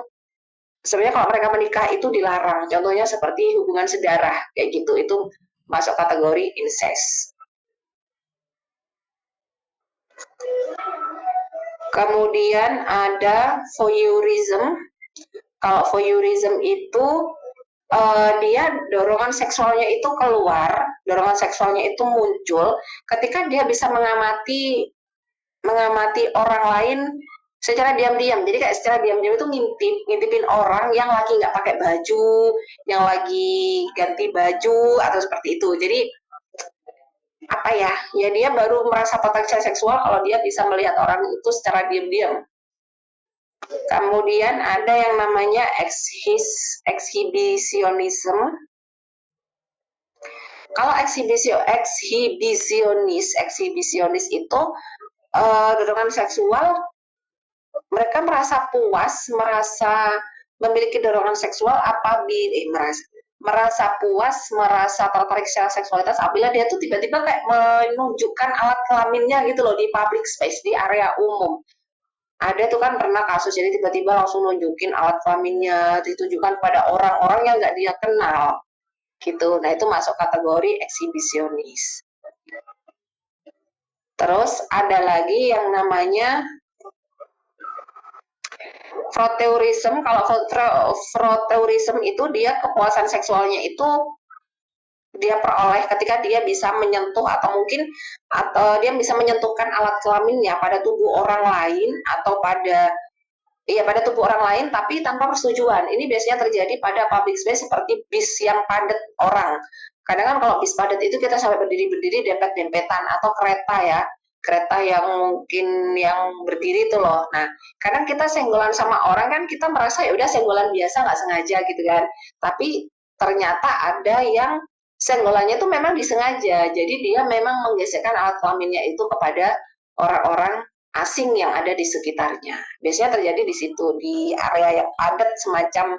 sebenarnya kalau mereka menikah itu dilarang. Contohnya seperti hubungan sedarah kayak gitu. Itu masuk kategori incest. Kemudian ada voyeurism. Kalau voyeurism itu dia dorongan seksualnya itu keluar, dorongan seksualnya itu muncul ketika dia bisa mengamati orang lain secara diam-diam. Jadi kayak secara diam-diam itu ngintipin orang yang lagi nggak pakai baju, yang lagi ganti baju atau seperti itu. Jadi apa ya? Ya dia baru merasa potensi seksual kalau dia bisa melihat orang itu secara diam-diam. Kemudian ada yang namanya exhibitionism. Kalau eksibisionis itu dorongan seksual mereka merasa puas, merasa memiliki dorongan seksual apabila merasa puas, merasa tertarik secara seksualitas apabila dia tuh tiba-tiba kayak menunjukkan alat kelaminnya gitu loh di public space, di area umum. Ada tuh kan pernah kasus jadi tiba-tiba langsung nunjukin alat kelaminnya ditujukan pada orang-orang yang nggak dia kenal gitu. Nah itu masuk kategori eksibisionis. Terus ada lagi yang namanya froteurism. Kalau froteurism itu dia kepuasan seksualnya itu dia peroleh ketika dia bisa menyentuh atau dia bisa menyentuhkan alat kelaminnya pada tubuh orang lain atau pada tubuh orang lain tapi tanpa persetujuan. Ini biasanya terjadi pada public space seperti bis yang padat orang. Kadang kan kalau bis padat itu kita sampai berdiri-berdiri dempet-dempetan atau kereta ya. Kereta yang mungkin yang berdiri itu loh. Nah, kadang kita senggolan sama orang kan kita merasa ya udah senggolan biasa nggak sengaja gitu kan. Tapi ternyata ada yang senggolannya itu memang disengaja. Jadi dia memang menggesekkan alat kelaminnya itu kepada orang-orang asing yang ada di sekitarnya. Biasanya terjadi di situ, di area yang padat semacam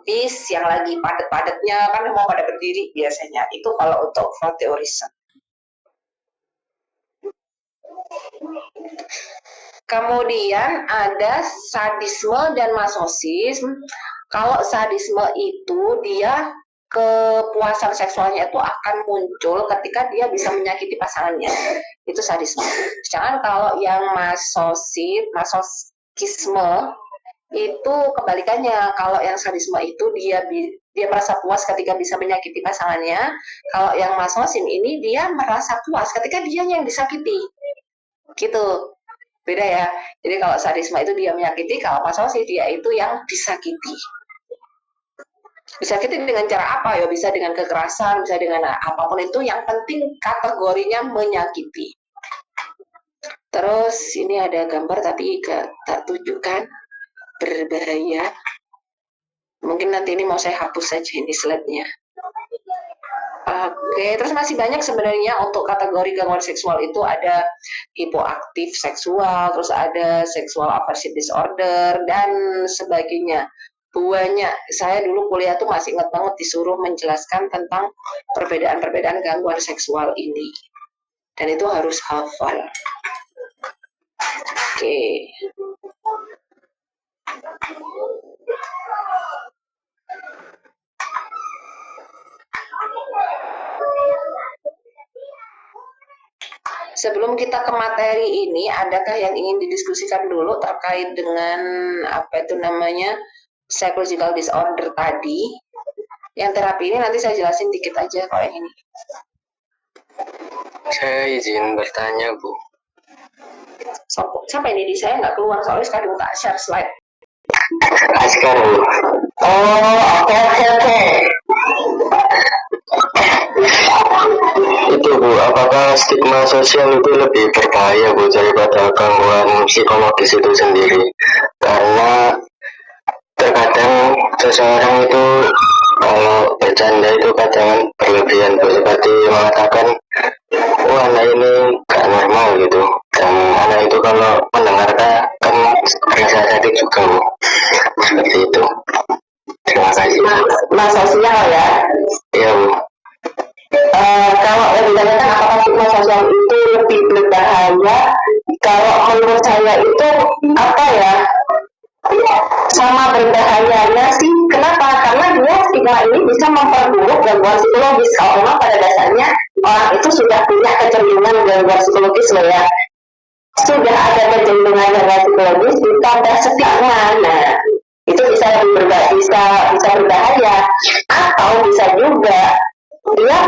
bis yang lagi padat-padatnya kan mau pada berdiri biasanya. Itu kalau untuk froteurism. Kemudian ada sadisme dan masochisme. Kalau sadisme itu dia kepuasan seksualnya itu akan muncul ketika dia bisa menyakiti pasangannya. Itu sadisme. Sedangkan kalau yang masochisme itu kebalikannya. Kalau yang sadisme itu dia merasa puas ketika bisa menyakiti pasangannya. Kalau yang masochisme ini dia merasa puas ketika dia yang disakiti. Gitu. Beda ya. Jadi kalau sadisme itu dia menyakiti, kalau masochisme dia itu yang disakiti. Disakiti dengan cara apa ya? Bisa dengan kekerasan, bisa dengan apapun itu. Yang penting kategorinya menyakiti. Terus ini ada gambar tapi tak tunjukkan, berbahaya. Mungkin nanti ini mau saya hapus saja ini slide-nya. Oke, terus masih banyak sebenarnya untuk kategori gangguan seksual itu ada hipoaktif seksual, terus ada sexual aversive disorder dan sebagainya. Banyak. Saya dulu kuliah tuh masih ingat banget disuruh menjelaskan tentang perbedaan-perbedaan gangguan seksual ini. Dan itu harus hafal. Oke. Sebelum kita ke materi ini, adakah yang ingin didiskusikan dulu terkait dengan apa itu namanya psychological disorder tadi? Yang terapi ini nanti saya jelasin dikit aja kalau yang ini. Saya izin bertanya, Bu. Sampai ini di saya nggak keluar soalnya sekarang tak share slide. Sekarang. Oh, oke. Itu Bu, apakah stigma sosial itu lebih berbahaya Bu daripada gangguan psikologis itu sendiri? Karena terkadang seseorang itu kalau bercanda itu kadang berlebihan Bu, seperti mengatakan oh anak ini gak normal gitu, dan anak itu kalau mendengarkan kan merasa sakit juga Bu, seperti itu. Terima kasih. Mas sosial ya. Iya Bu. Kalau ditanyakan apakah stigma sosial itu lebih berbahaya, kalau menurut saya itu apa ya, sama berbahayanya sih. Kenapa? Karena dia stigma ini bisa memperburuk gangguan psikologis. Kalau memang pada dasarnya orang itu sudah punya kecenderungan gangguan psikologis loh ya, sudah ada kecenderungan gangguan psikologis ditambah stigma, nah itu bisa bisa berbahaya. Atau bisa juga dia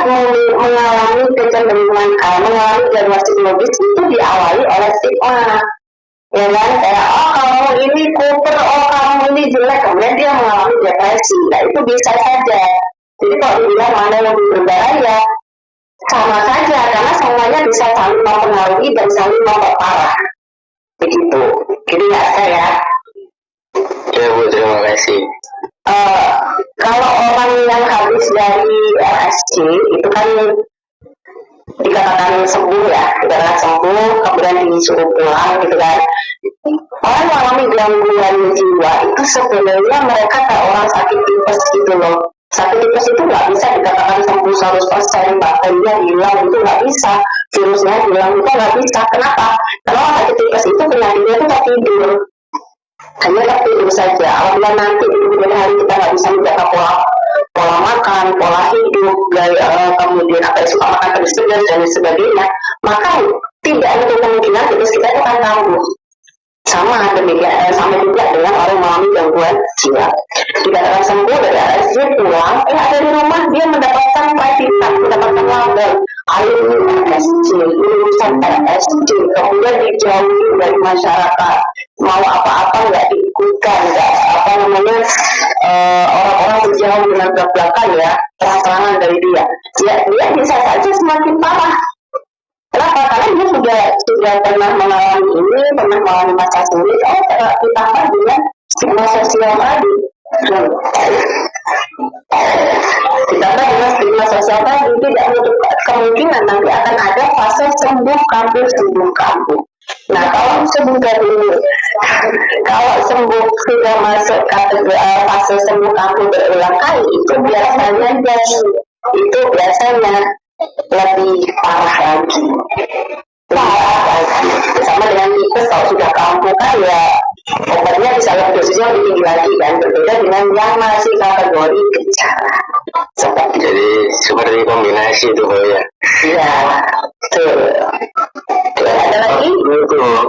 mengalami kecenderungan mengalami gangguan psikologis itu diawali oleh stigma, ya kan, kayak oh kamu ini kuper, oh kamu ini jelek, kemudian dia mengalami depresi. Nah itu bisa saja. Jadi kalau dibilang mana yang lebih berbahaya, sama saja karena semuanya bisa saling mempengaruhi dan saling memperparah. Begitu. Jadi nggak saya. Ya Bu, terima kasih. Kalau orang yang habis dari RSC itu kan dikatakan sembuh ya, dikatakan sembuh, kemudian disuruh pulang gitu kan. Orang yang mengalami gangguan jiwa itu sebenarnya mereka kayak orang sakit tipes gitu loh. Sakit tipes itu nggak bisa dikatakan sembuh 100%, bakterinya hilang itu nggak bisa, virusnya hilang itu nggak bisa. Kenapa? Karena orang sakit tipes itu penyakitnya itu tertidur. Hanya tertidur saja. Apabila nanti di kemudian hari kita nggak bisa menjaga pola makan, pola hidup, kemudian apa yang suka makan terus dan sebagainya, maka tidak ada kemungkinan virus kita akan kambuh. Sama demikian, sama juga dengan orang mengalami gangguan jiwa. Dikatakan sembuh dari RSJ pulang, ada di rumah dia mendapatkan private, mendapatkan label RSJ, lulusan RSJ, kemudian dijauhi dari masyarakat, mau apa-apa nggak diikutkan, nggak apa namanya, orang-orang menjauh dengan belak-belakan ya, terang-terangan dari dia bisa saja semakin parah. Kenapa? Karena dia sudah pernah mengalami ini, pernah mengalami masa sulit, ditambah dengan stigma sosial tadi. Ditambah dengan stigma sosial tadi, tidak menutup kemungkinan nanti akan ada fase sembuh kambuh. Nah, kalau sembuh dulu, kalau sembuh sudah masuk kategori fase sembuh kambuh berulang kali, itu biasanya lebih parah lagi. Sama dengan tipes, kalau sudah kambuh kan ya obatnya bisa lebih dosisnya lebih tinggi lagi kan, berbeda dengan yang masih kategori gejala. Jadi seperti kombinasi itu Bu ya. Iya, betul. Ada lagi? Betul.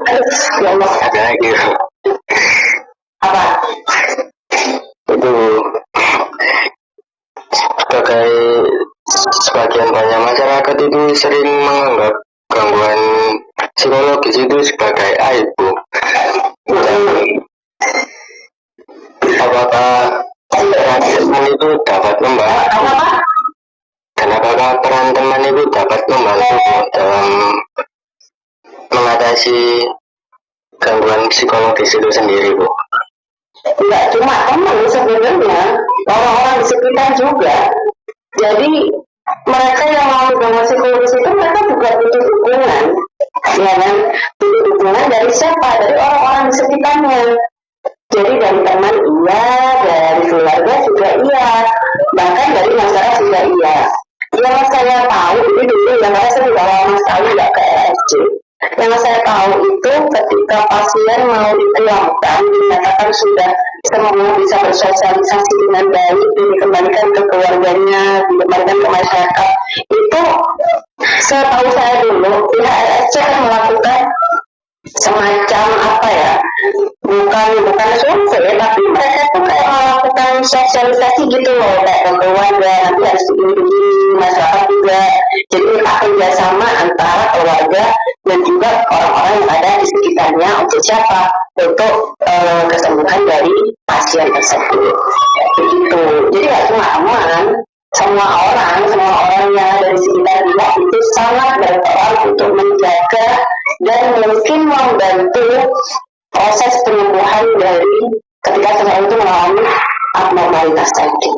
Ada lagi. Apa? Itu sebagian banyak masyarakat itu sering menganggap gangguan psikologis itu sebagai aib Bu. Apakah peran teman itu dapat membantu? Dan apakah peran teman itu dapat membantu dalam mengatasi gangguan psikologis itu sendiri Bu? Tidak cuma teman sebenarnya, orang-orang di sekitar juga. Jadi mereka yang mau gangguan psikologis itu mereka juga butuh dukungan, ya kan? Butuh dukungan dari siapa? Dari orang-orang di sekitarnya. Jadi dari teman iya, dari keluarga juga iya, bahkan dari masyarakat juga iya. Yang saya tahu ini dulu, yang saya tidak lama sekali nggak ke RSJ. Yang saya tahu itu ketika pasien mau dipulangkan, dinyatakan sudah semua bisa bersosialisasi dengan baik, dikembalikan ke keluarganya, dikembalikan ke masyarakat, itu setahu saya dulu pihak RSC kan melakukan semacam apa ya, bukan survei, tapi mereka tuh kayak melakukan sosialisasi gitu loh, kayak ke keluarga nanti harus begini, masyarakat juga. Jadi minta kerjasama antara keluarga dan juga orang-orang yang ada di pilihannya untuk siapa? Untuk kesembuhan dari pasien tersebut. Begitu. Jadi nggak cuma aman, semua orang yang ada di sekitar dia itu sangat berperan untuk menjaga dan mungkin membantu proses penyembuhan dari ketika seseorang itu mengalami abnormalitas tadi.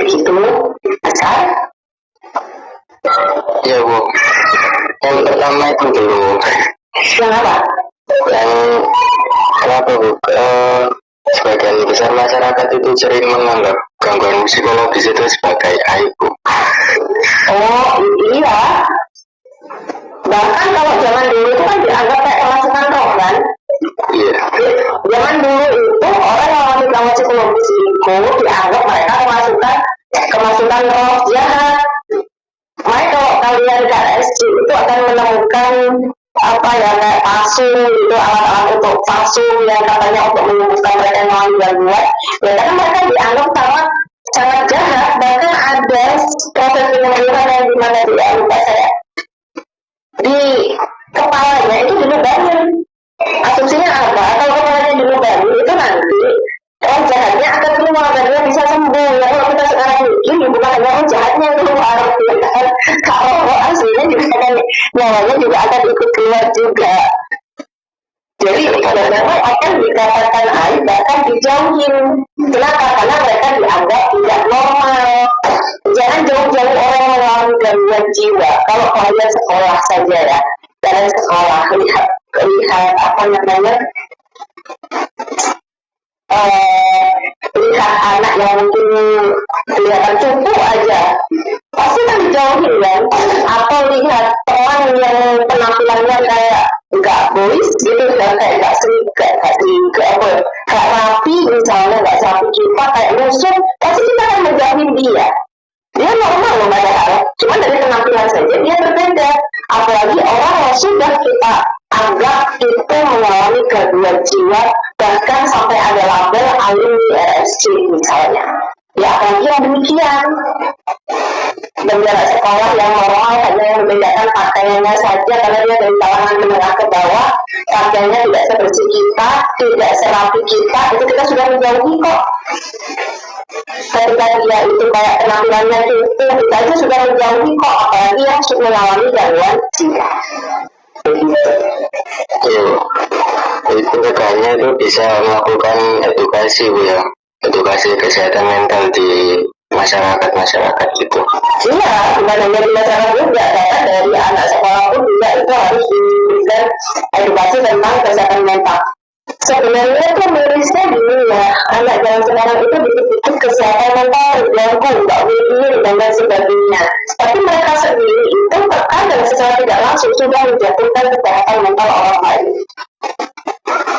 Begitu, Asal? Ya Bu, yang pertama itu dulu. Yang apa? Yang kenapa Bu? Sebagian besar masyarakat itu sering menganggap gangguan psikologis itu sebagai aib Bu. Oh iya. Bahkan kalau zaman dulu itu kan dianggap kayak kemasukan roh kan? Iya. Zaman dulu itu orang yang mengalami gangguan psikologis itu dianggap mereka kemasukan roh jahat. Makanya kalau kalian ke RSC itu akan menemukan apa ya kayak pasung gitu, alat-alat untuk pasung yang katanya untuk menyembuhkan mereka yang mengalami gangguan. Ya karena mereka dianggap sangat jahat. Bahkan ada proses penyembuhan yang dimana dia lupa saya di kepalanya itu dilubangi. Asumsinya apa? Kalau kepalanya dilubangi itu nanti orang jahatnya akan keluar dan dia bisa sembuh. Ya kalau kita sekarang mikir bukan hanya orang jahatnya yang keluar, ya kan? Kalau aslinya juga akan nyawanya juga akan ikut keluar juga. Jadi memang akan dikatakan aib bahkan dijauhin. Kenapa? Karena mereka dianggap tidak normal. Jangan jauh-jauh orang yang mengalami gangguan jiwa. Kalau kalian sekolah saja ya, kalian sekolah lihat apa namanya, lihat anak yang mungkin kelihatan cupu aja, pasti kan dijauhin kan. Atau lihat teman yang penampilannya kayak nggak boys gitu kan, kayak nggak rapi misalnya, nggak rapi kita kayak musuh, pasti kita akan menjauhin dia. Dia normal loh padahal, cuma dari penampilan saja dia berbeda. Apalagi orang yang sudah kita anggap itu mengalami gangguan jiwa, bahkan sampai ada label alim di RSC misalnya. Ya apalagi yang demikian. Bendera sekolah yang normal hanya yang membedakan pakaiannya saja, karena dia dari kalangan menengah ke bawah, pakaiannya tidak sebersih kita, tidak serapi kita, itu kita sudah menjauhi kok. Ketika dia itu kayak penampilannya itu, kita aja sudah menjauhi kok, apalagi yang mengalami gangguan jiwa. Itu makanya itu bisa melakukan edukasi Bu ya, edukasi kesehatan mental di masyarakat gitu. Iya, bukan hanya di masyarakat juga, karena dari anak sekolah pun juga itu harus diberikan edukasi tentang kesehatan mental. Sebenarnya itu mirisnya gini ya, anak zaman sekarang itu dikit-dikit kesehatan mental terganggu, nggak mikir dan lain sebagainya. Tapi mereka sendiri itu terkadang secara tidak langsung sudah menjatuhkan kesehatan mental orang lain.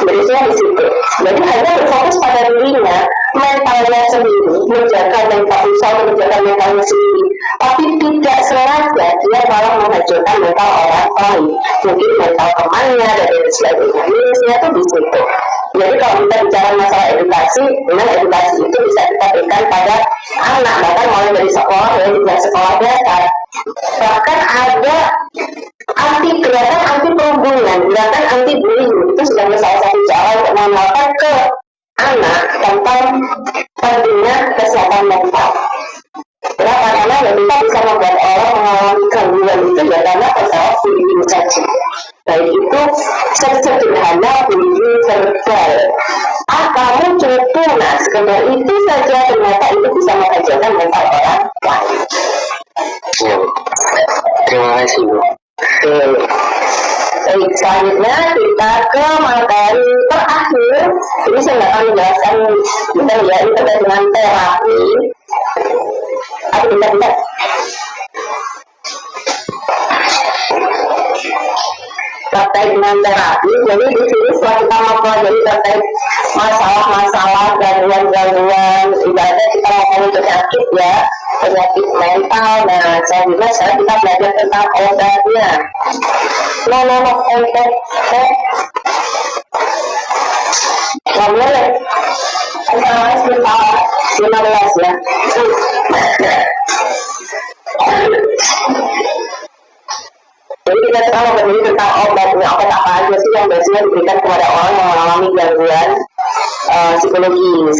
Mirisnya di situ. Jadi hanya berfokus pada dirinya, mentalnya sendiri, menjaga mental, menjaga mentalnya sendiri. Tapi tidak sengaja dia malah menghancurkan mental orang lain. Mungkin mental temannya dan sebagainya. Mirisnya itu di situ. Jadi kalau kita bicara masalah edukasi, memang edukasi itu bisa kita berikan pada anak, bahkan mulai dari sekolah ya, di sekolah dasar. Bahkan ada gerakan anti perundungan, gerakan anti bullying itu sebagai salah satu cara untuk mengenalkan ke anak tentang pentingnya kesehatan mental. Kenapa? Karena ya kita bisa membuat orang mengalami gangguan itu ya karena persoalan bullying saja. Baik itu sederhana bullying verbal. Kamu cupu, nah sekedar itu saja ternyata itu bisa menghancurkan mental orang lain. Ya, terima kasih Bu. Baik, selanjutnya kita ke materi terakhir. Ini saya akan menjelaskan tentang ya ini terkait dengan terapi. Bentar. Terkait dengan terapi, jadi di sini setelah kita mempelajari terkait masalah-masalah gangguan-gangguan, ibaratnya kita mau penyakit ya, penyakit mental. Nah, selanjutnya kita belajar tentang obatnya. Obat. Nggak boleh. Sekarang sekitar 15 ya. Jadi kita sekarang berdiri tentang obatnya, obat apa aja sih yang biasanya diberikan kepada orang yang mengalami gangguan psikologis.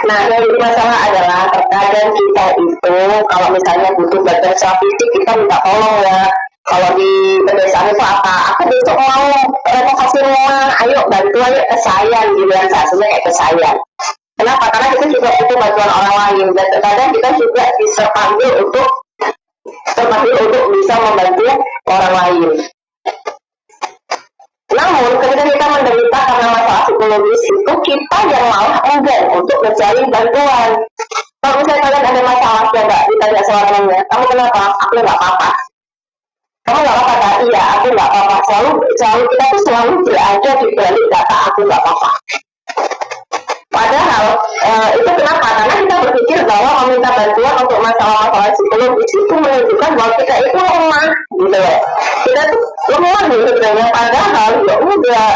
Nah, yang jadi masalah adalah terkadang kita itu kalau misalnya butuh bantuan secara fisik kita minta tolong ya. Kalau di pedesaan itu apa? Aku besok mau renovasi rumah, ayo bantu ayo ke saya gitu yang seharusnya kayak ke saya. Kenapa? Karena kita juga butuh bantuan orang lain dan terkadang kita juga terpanggil untuk bisa membantu orang lain. Namun ketika kita menderita karena masalah psikologis itu kita yang malah enggan untuk mencari bantuan. Kalau misalnya kalian ada masalah, coba ditanya seorangnya, kamu kenapa? Aku nggak apa-apa. Kamu nggak apa-apa? Iya, aku nggak apa-apa. Selalu kita tuh selalu berada di balik kata aku nggak apa-apa. Padahal itu kenapa? Karena kita berpikir bahwa meminta bantuan untuk masalah-masalah psikologis itu menunjukkan bahwa kita itu lemah, gitu loh. Kita tuh lemah gitu sebenarnya. Padahal ya udah,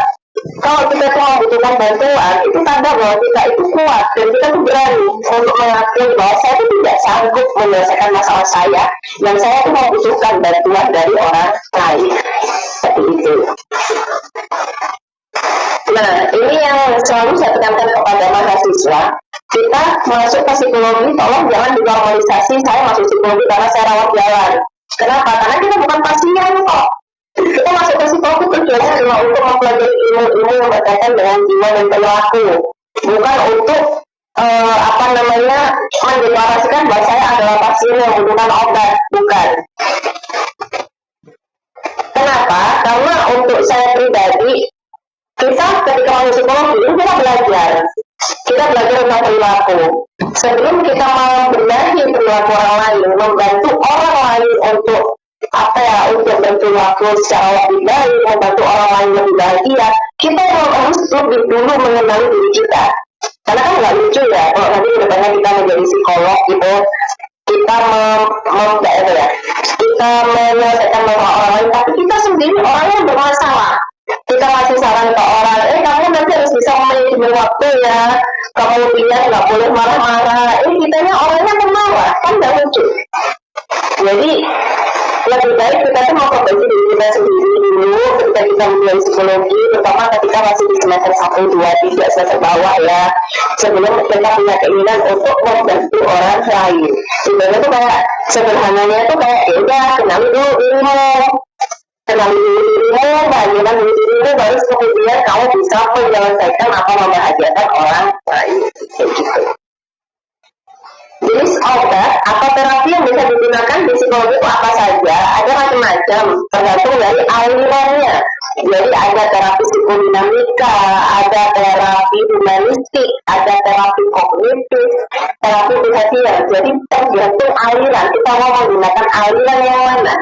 kalau kita tuh membutuhkan bantuan, itu tanda bahwa kita itu kuat dan kita tuh berani untuk mengakui bahwa saya tuh tidak sanggup menyelesaikan masalah saya dan saya tuh membutuhkan bantuan dari orang lain. Seperti itu. Nah, ini yang selalu saya tekankan kepada mahasiswa. Kita masuk ke psikologi, tolong jangan dinormalisasi saya masuk psikologi karena saya rawat jalan. Kenapa? Karena kita bukan pasien kok. Kita masuk ke psikologi tujuannya adalah untuk mempelajari ilmu-ilmu yang berkaitan dengan jiwa dan perilaku, bukan untuk mendeklarasikan bahwa saya adalah pasien yang membutuhkan obat, bukan. Kenapa? Karena untuk saya pribadi, kita ketika masuk psikologi itu kita belajar tentang perilaku. Sebelum kita membenahi perilaku orang lain, membantu orang lain untuk untuk berperilaku secara lebih baik, membantu orang lain lebih bahagia, kita harus lebih dulu mengenali diri kita. Karena kan nggak lucu ya kalau nanti kedepannya kita menjadi psikolog gitu, kita kita menyelesaikan masalah orang lain, tapi kita sendiri orangnya bermasalah. Kita kasih saran ke orang, kamu nanti harus bisa memiliki waktu ya, kemudian nggak boleh marah-marah, kitanya orangnya pemarah, kan nggak lucu. Jadi lebih baik kita tuh memperbaiki diri kita sendiri dulu ketika kita memulai psikologi, terutama ketika masih di semester 1, 2, 3, semester bawah ya, sebelum kita punya keinginan untuk membantu orang lain. Sebenarnya tuh kayak sederhananya tuh kayak udah kenali dulu dirimu, bahagiakan dirimu, baru kemudian kamu bisa menyelesaikan atau membahagiakan orang lain, kayak gitu. Jenis obat atau terapi yang bisa digunakan di psikologi itu apa saja? Ada macam-macam, tergantung dari alirannya. Jadi ada terapi psikodinamika, ada terapi humanistik, ada terapi kognitif, terapi behavior. Jadi tergantung aliran, kita mau menggunakan aliran yang mana.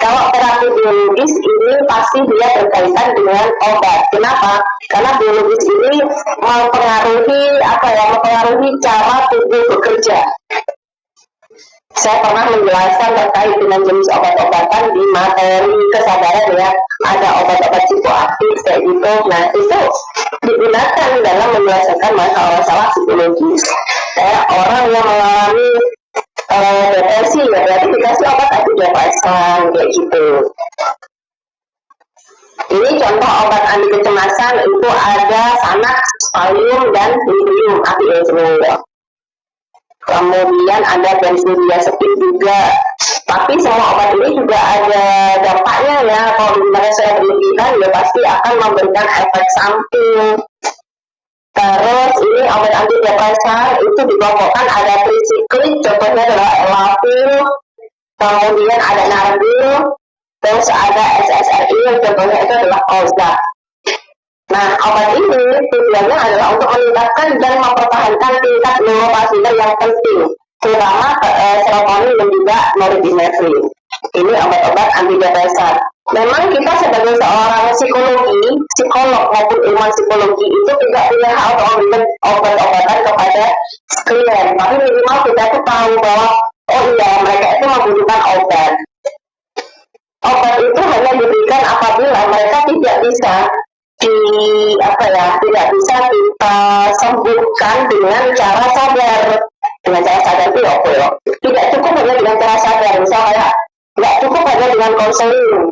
Kalau terapi biologis ini pasti dia berkaitan dengan obat. Kenapa? Karena biologis ini mempengaruhi cara tubuh bekerja. Saya pernah menjelaskan terkait dengan jenis obat-obatan di materi kesadaran ya. Ada obat-obat psikoaktif kayak gitu. Nah itu digunakan dalam menyelesaikan masalah-masalah psikologis. Kayak orang yang mengalami depresi ya, berarti dikasih obat antidepresan kayak gitu. Ini contoh obat anti kecemasan itu ada Xanax, Valium dan Librium, anti-insomnia. Kemudian ada benzodiazepin juga. Tapi semua obat ini juga ada dampaknya ya. Kalau digunakan secara berlebihan ya pasti akan memberikan efek samping. Terus ini obat antidepresan itu dikelompokkan ada trisiklik, contohnya adalah Elavil, kemudian ada Narbil, terus ada SSRI yang contohnya itu adalah Prozac. Nah, obat ini tujuannya adalah untuk meningkatkan dan mempertahankan tingkat neuropasiler yang penting, terutama serotonin dan juga norepinefrin. Ini obat-obat antidepresan. Memang kita sebagai seorang psikolog maupun ilmuwan psikologi itu tidak punya hak untuk memberikan obat-obatan kepada klien. Tapi minimal kita tuh tahu bahwa mereka itu membutuhkan obat. Obat itu hanya diberikan apabila mereka tidak bisa tidak bisa kita sembuhkan dengan cara sadar. Dengan cara sadar itu tidak cukup hanya dengan cara sadar. Misalnya nggak cukup hanya dengan konseling.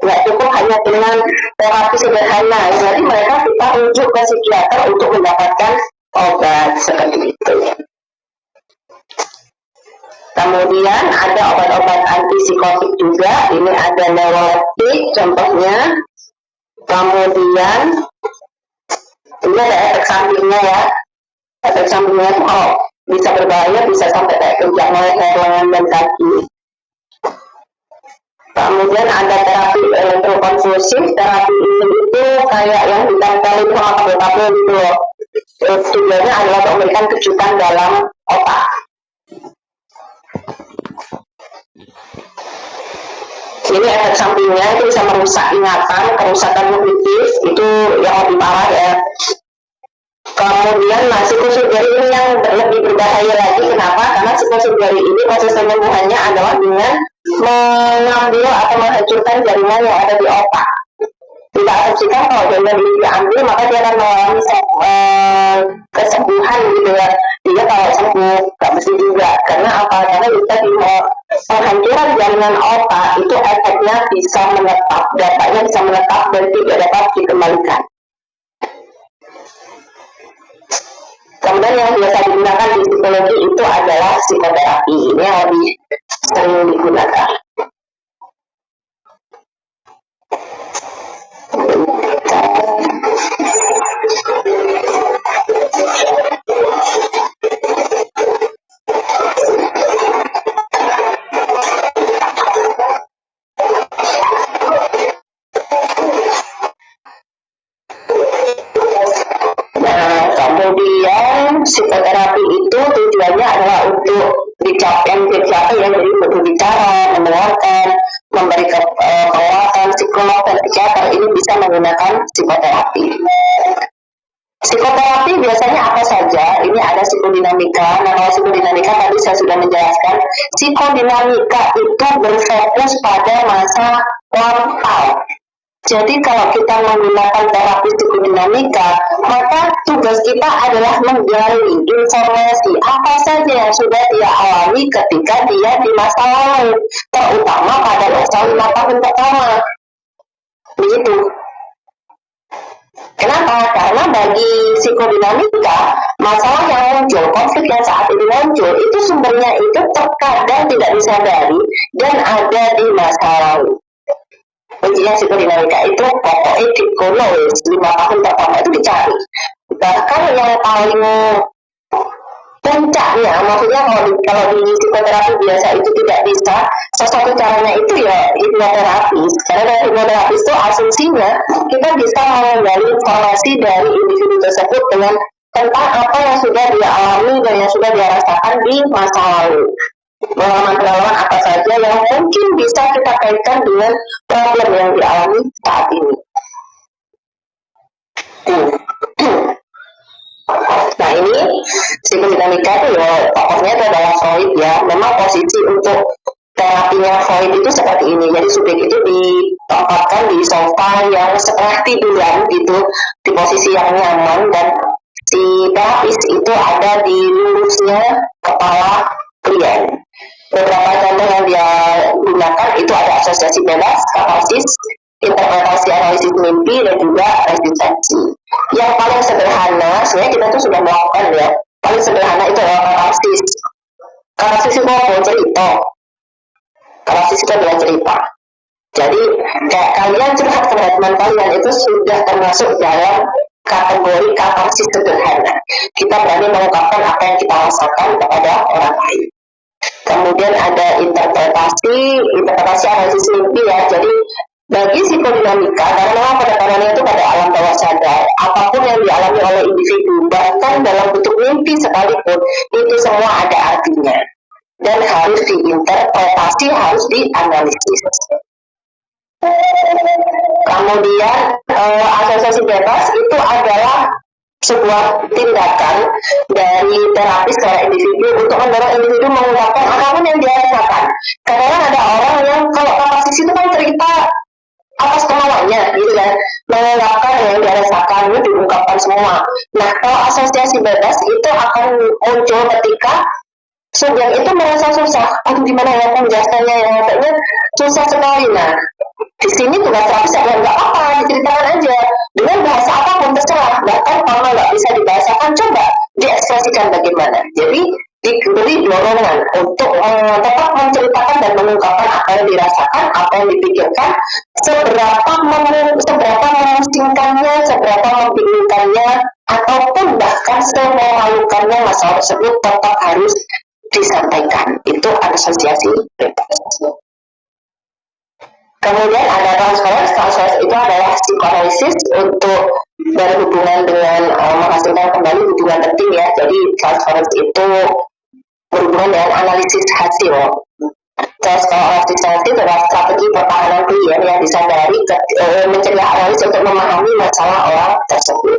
Nggak cukup hanya dengan terapi sederhana, jadi mereka kita rujuk ke psikiater untuk mendapatkan obat seperti itu. Kemudian ada obat-obat antipsikotik juga, ini ada neuroleptik contohnya. Kemudian ini ada efek sampingnya ya. Efek sampingnya itu kalau bisa berbahaya, bisa sampai kayak kejang leher, lengan, dan kaki. Kemudian ada terapi elektrokonvulsif. Terapi ini itu kayak yang ditempelin sama kabel-kabel gitu loh. Tujuannya adalah untuk memberikan kejutan dalam otak. Ini efek sampingnya itu bisa merusak ingatan, kerusakan kognitif, itu yang lebih parah ya. Kemudian psikosurgery ini yang lebih berbahaya lagi. Kenapa? Karena psikosurgery ini proses penyembuhannya adalah dengan mengambil atau menghancurkan jaringan yang ada di otak. Kita asumsikan kalau jaringan ini diambil, maka dia akan mengalami kesembuhan gitu ya. Dia kalau sembuh gak mesti juga. Karena apa? Karena kita penghancuran jaringan otak itu efeknya bisa menetap, dampaknya bisa menetap dan tidak dapat dikembalikan. Kemudian yang biasa digunakan di psikologi itu adalah psikoterapi. Ini yang lebih sering digunakan. Kemudian psikoterapi itu tujuannya adalah untuk dicapai ya, jadi untuk berbicara, mendengarkan, memberi pengawasan. Psikolog dan psikiater ini bisa menggunakan psikoterapi. Psikoterapi biasanya apa saja? Ini ada psikodinamika. Nah, kalau psikodinamika tadi saya sudah menjelaskan. Psikodinamika itu berfokus pada masa lampau. Jadi kalau kita menggunakan terapi psikodinamika, maka tugas kita adalah menggali informasi apa saja yang sudah dia alami ketika dia di masa lalu, terutama pada masa 5 tahun pertama. Begitu. Kenapa? Karena bagi psikodinamika, masalah yang muncul, konflik yang saat ini muncul, itu sumbernya itu terkadang tidak disadari dan ada di masa lalu. Kuncinya psikodinamika itu pokoknya dikonois 5 tahun pertama itu dicari. Bahkan yang paling puncaknya, maksudnya kalau di psikoterapi biasa itu tidak bisa, salah satu caranya itu ya hipnoterapi. Karena dari hipnoterapi itu asumsinya kita bisa menggali informasi dari individu tersebut dengan tentang apa yang sudah dia alami dan yang sudah dia rasakan di masa lalu. Pengalaman-pengalaman apa saja yang mungkin bisa kita kaitkan dengan problem yang dialami saat ini. Nah, ini psikodinamika itu ya tokohnya itu adalah Freud ya. Memang posisi untuk terapinya Freud itu seperti ini. Jadi subjek itu ditempatkan di sofa yang setengah tiduran gitu, di posisi yang nyaman, dan si terapis itu ada di lurusnya kepala klien. Beberapa contoh yang dia gunakan itu ada asosiasi bebas, katarsis, interpretasi analisis mimpi, dan juga resistensi. Yang paling sederhana, sebenarnya kita tuh sudah melakukan ya, paling sederhana itu adalah katarsis. Katarsis itu apa? Cerita. Katarsis itu adalah cerita. Jadi kayak kalian curhat kepada teman kalian itu sudah termasuk dalam kategori katarsis sederhana. Kita berani mengungkapkan apa yang kita rasakan kepada orang lain. Kemudian ada interpretasi analisis mimpi ya. Jadi bagi psikodinamika, karena memang penekanannya itu pada alam bawah sadar, apapun yang dialami oleh individu, bahkan dalam bentuk mimpi sekalipun, itu semua ada artinya dan harus diinterpretasi, harus dianalisis. Kemudian asosiasi bebas itu adalah sebuah tindakan dari terapis kepada individu untuk mendorong individu mengungkapkan apapun yang dia rasakan. Kadang-kadang ada orang yang kalau katarsis itu kan cerita atas kemauannya gitu kan, mengungkapkan yang dia rasakan itu diungkapkan semua. Nah, kalau asosiasi bebas itu akan muncul ketika subjek itu merasa susah, aduh gimana ya penjelasannya ya, maksudnya susah sekali. Nah, di sini tugas terapis adalah nggak apa, diceritakan aja dengan bahasa apapun terserah. Bahkan kalau nggak bisa dibahasakan, coba diekspresikan bagaimana. Jadi diberi dorongan untuk tetap menceritakan dan mengungkapkan apa yang dirasakan, apa yang dipikirkan, seberapa memusingkannya, seberapa membingungkannya, ataupun bahkan sememalukannya masalah tersebut tetap harus disampaikan. Itu asosiasi privasi. Kemudian ada transferensi itu adalah psikoanalisis untuk berhubungan dengan menghasilkan kembali hubungan penting ya. Jadi transferensi itu berhubungan dengan analisis hasil. Terus kalau analisis hasil adalah strategi pertahanan klien yang disadari mencegah analis untuk memahami masalah orang tersebut.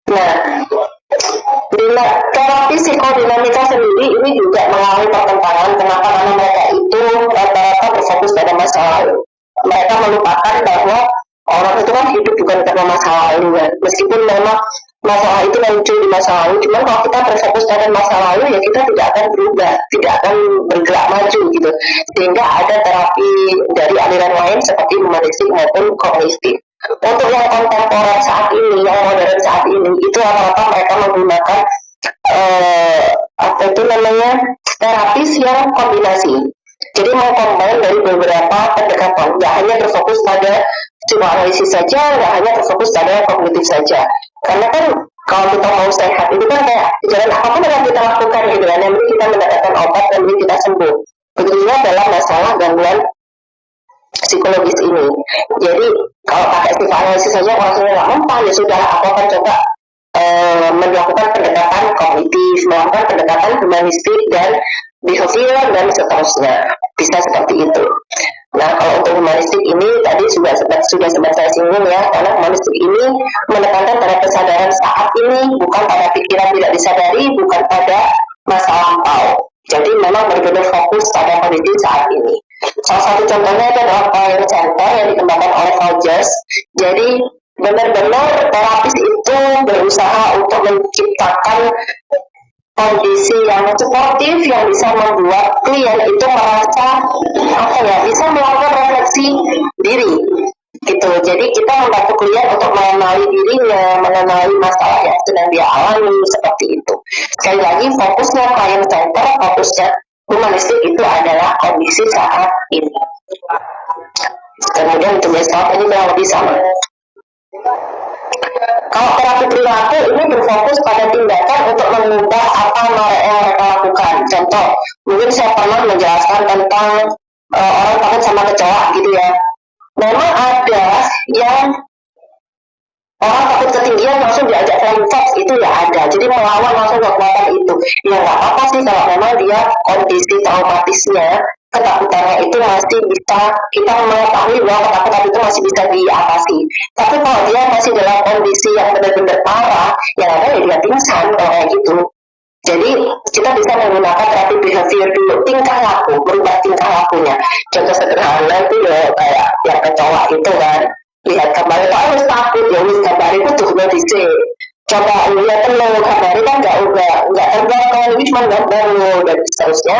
Nah, bila terapi psikodinamika sendiri ini juga mengalami pertentangan. Kenapa? Karena mereka itu rata-rata berfokus pada masa lalu. Mereka melupakan bahwa orang itu kan hidup bukan karena masa lalu ya. Meskipun memang masalah itu muncul di masa lalu, cuman kalau kita berfokus pada masa lalu ya kita tidak akan berubah, tidak akan bergerak maju gitu. Sehingga ada terapi dari aliran lain seperti humanistik maupun kognitif. Untuk yang kontemporer saat ini, yang modern saat ini, itu rata-rata mereka menggunakan terapis yang kombinasi. Jadi mengkombin dari beberapa pendekatan, nggak hanya terfokus pada psikoanalisis saja, nggak hanya terfokus pada kognitif saja. Karena kan kalau kita mau sehat itu kan kayak jalan apapun yang kita lakukan gitu kan, yang penting kita mendapatkan obat dan kita sembuh. Begitulah dalam masalah gangguan psikologis ini. Jadi kalau pakai psikoanalisis saja rasanya nggak mempan, ya sudah aku akan coba melakukan pendekatan kognitif, melakukan pendekatan humanistik dan behavior dan seterusnya. Bisa seperti itu. Nah, kalau untuk humanistik ini tadi sudah sempat saya singgung ya, karena humanistik ini menekankan pada kesadaran saat ini, bukan pada pikiran tidak disadari, bukan pada masa lampau. Jadi memang benar-benar fokus pada kondisi saat ini. Salah satu contohnya adalah Client Center yang dikembangkan oleh Rogers. Jadi benar-benar terapis itu berusaha untuk menciptakan kondisi yang suportif yang bisa membuat klien itu merasa bisa melakukan refleksi diri gitu. Jadi kita membantu klien untuk mengenali dirinya, mengenali masalah yang sedang dia alami seperti itu. Sekali lagi fokusnya Client Center, fokusnya humanistik itu adalah kondisi saat ini. Kemudian untuk besok ini kurang lebih sama. Kalau terapi perilaku ini berfokus pada tindakan untuk mengubah apa yang mereka lakukan. Contoh, mungkin saya pernah menjelaskan tentang orang takut sama kecoa gitu ya. Memang ada yang orang takut ketinggian langsung diajak flying fox, itu ya ada. Jadi melawan langsung kekuatan itu. Ya nggak apa-apa sih kalau memang dia kondisi traumatisnya, ketakutannya itu masih bisa, kita mengetahui bahwa ketakutan itu masih bisa diatasi. Tapi kalau dia masih dalam kondisi yang benar-benar parah, yang ada ya dia pingsan kayak gitu. Jadi kita bisa menggunakan terapi behavior dulu, tingkah laku, merubah tingkah lakunya. Contoh sederhana itu ya kayak yang kecoa itu kan, lihat gambar itu harus takut ya, gambar itu tuh bisa. Coba lihat lo gambar kan nggak terbang, ini cuma gambar lo dan seterusnya.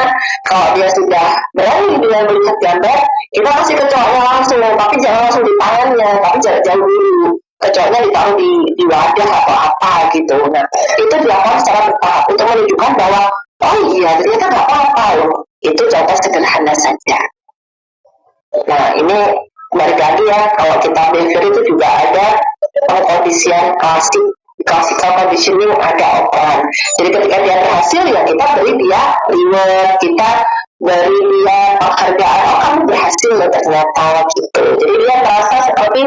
Kalau dia sudah berani dengan melihat gambar, kita kasih kecoanya langsung, tapi jangan langsung di tangannya, tapi jangan jauh dulu. Kecoanya ditaruh di wadah atau apa gitu. Nah, itu dilakukan secara bertahap untuk menunjukkan bahwa oh iya ternyata nggak apa-apa loh. Itu contoh sederhana saja. Nah, ini balik lagi ya, kalau kita behavior itu juga ada pengkondisian classical conditioning, ada operan. Jadi ketika dia berhasil ya kita beri dia reward, kita beri dia penghargaan, oh kamu berhasil loh ternyata gitu. Jadi dia merasa seperti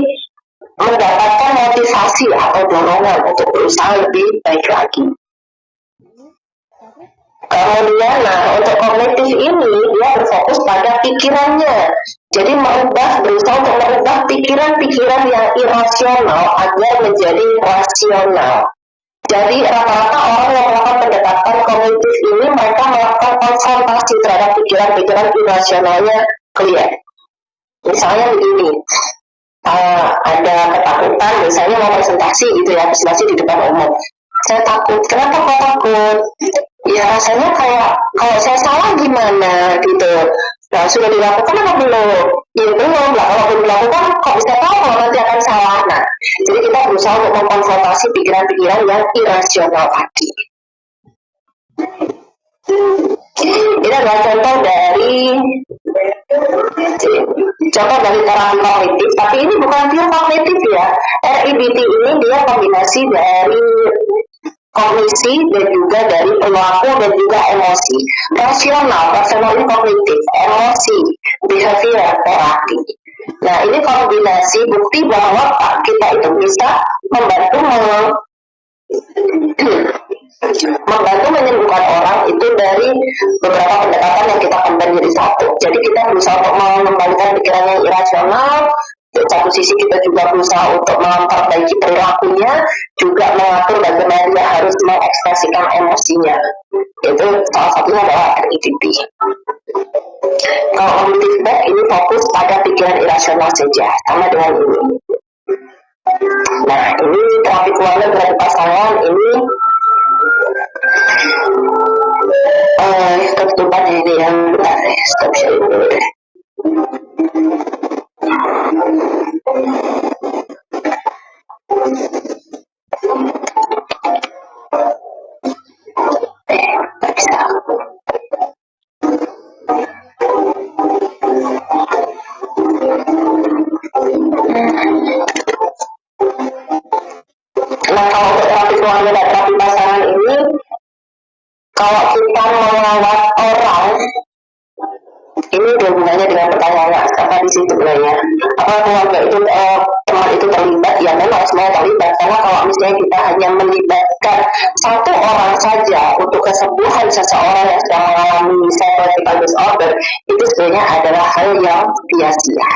mendapatkan motivasi atau dorongan untuk berusaha lebih baik lagi. Kemudian, untuk kognitif ini dia berfokus pada pikirannya. Jadi berusaha untuk merubah pikiran-pikiran yang irasional agar menjadi rasional. Jadi rata-rata orang yang melakukan pendekatan kognitif ini mereka melakukan konfrontasi terhadap pikiran-pikiran irasionalnya klien. Misalnya begini, ada ketakutan, misalnya mau presentasi gitu ya, presentasi di depan umum. saya takut. Kenapa kok takut? Ya rasanya kayak kalau saya salah gimana gitu. Nah sudah dilakukan apa belum? Ya belum lah. Kalau belum dilakukan kok bisa tahu kalau nanti akan salah. Nah jadi kita berusaha untuk mengkonfrontasi pikiran-pikiran yang irasional tadi. Ini adalah contoh dari terapi kognitif, tapi ini bukan pure kognitif ya. RIBT ini dia kombinasi dari kognisi dan juga dari perilaku dan juga emosi. Rasional, ini kognitif, emosi, behavior, terapi. Nah ini kombinasi bukti bahwa kita itu bisa membantu menyembuhkan orang itu dari beberapa pendekatan yang kita kembali jadi satu. Jadi kita berusaha untuk mengembalikan pikiran yang irasional. Di satu sisi kita juga berusaha untuk memperbaiki perilakunya, juga mengatur bagaimana dia harus mengekspresikan emosinya. Itu salah satunya adalah RIDP. Kalau cognitive back ini fokus pada pikiran irasional saja, sama dengan ini. Nah ini terapi keluarga terapi pasangan ini ketutupan ini yang bentar deh, stop sharing dulu deh. Gak bisa. Nah kalau untuk terapi keluarga dan terapi pasangan ini, kalau kita merawat orang, ini ada hubungannya dengan pertanyaan apa di situ sebenarnya. Apa keluarga itu teman itu terlibat? Ya memang semuanya terlibat, karena kalau misalnya kita hanya melibatkan satu orang saja untuk kesembuhan seseorang yang sedang mengalami psychological disorder, itu sebenarnya adalah hal yang sia-sia.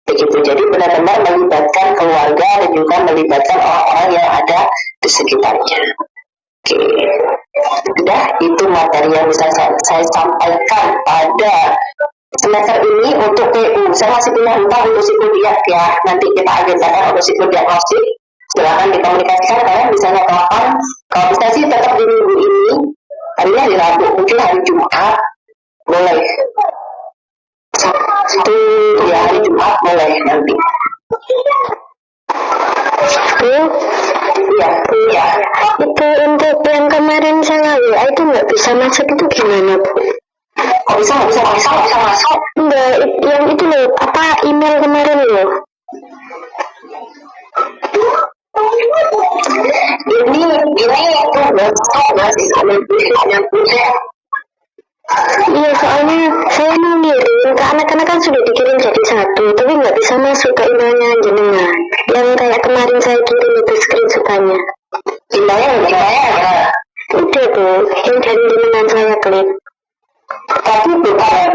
Begitu, jadi benar-benar melibatkan keluarga dan juga melibatkan orang-orang yang ada di sekitarnya. Oke, sudah itu materi yang bisa saya sampaikan pada semester ini untuk PU. Saya masih punya hutang untuk psikodiag ya, nanti kita agendakan untuk psikodiagnostik. Silakan dikomunikasikan, kalian bisanya kapan? Kalau bisa sih tetap di minggu ini, harinya di Rabu, mungkin hari Jumat boleh. Sabtu ya hari Jumat boleh nanti. Iya. Itu untuk yang kemarin saya WA itu nggak bisa masuk itu gimana Bu? Kok bisa masuk? Enggak, yang itu loh, apa email kemarin loh. Ini itu besok masih ada punya. Iya, soalnya saya mau ngirim ke anak-anak kan sudah dikirim jadi satu, tapi nggak bisa masuk ke emailnya jenengan. Yang kayak kemarin saya kirim itu screenshotannya. Emailnya ada. Udah Bu, yang dari jenengan saya klik. Tapi bukan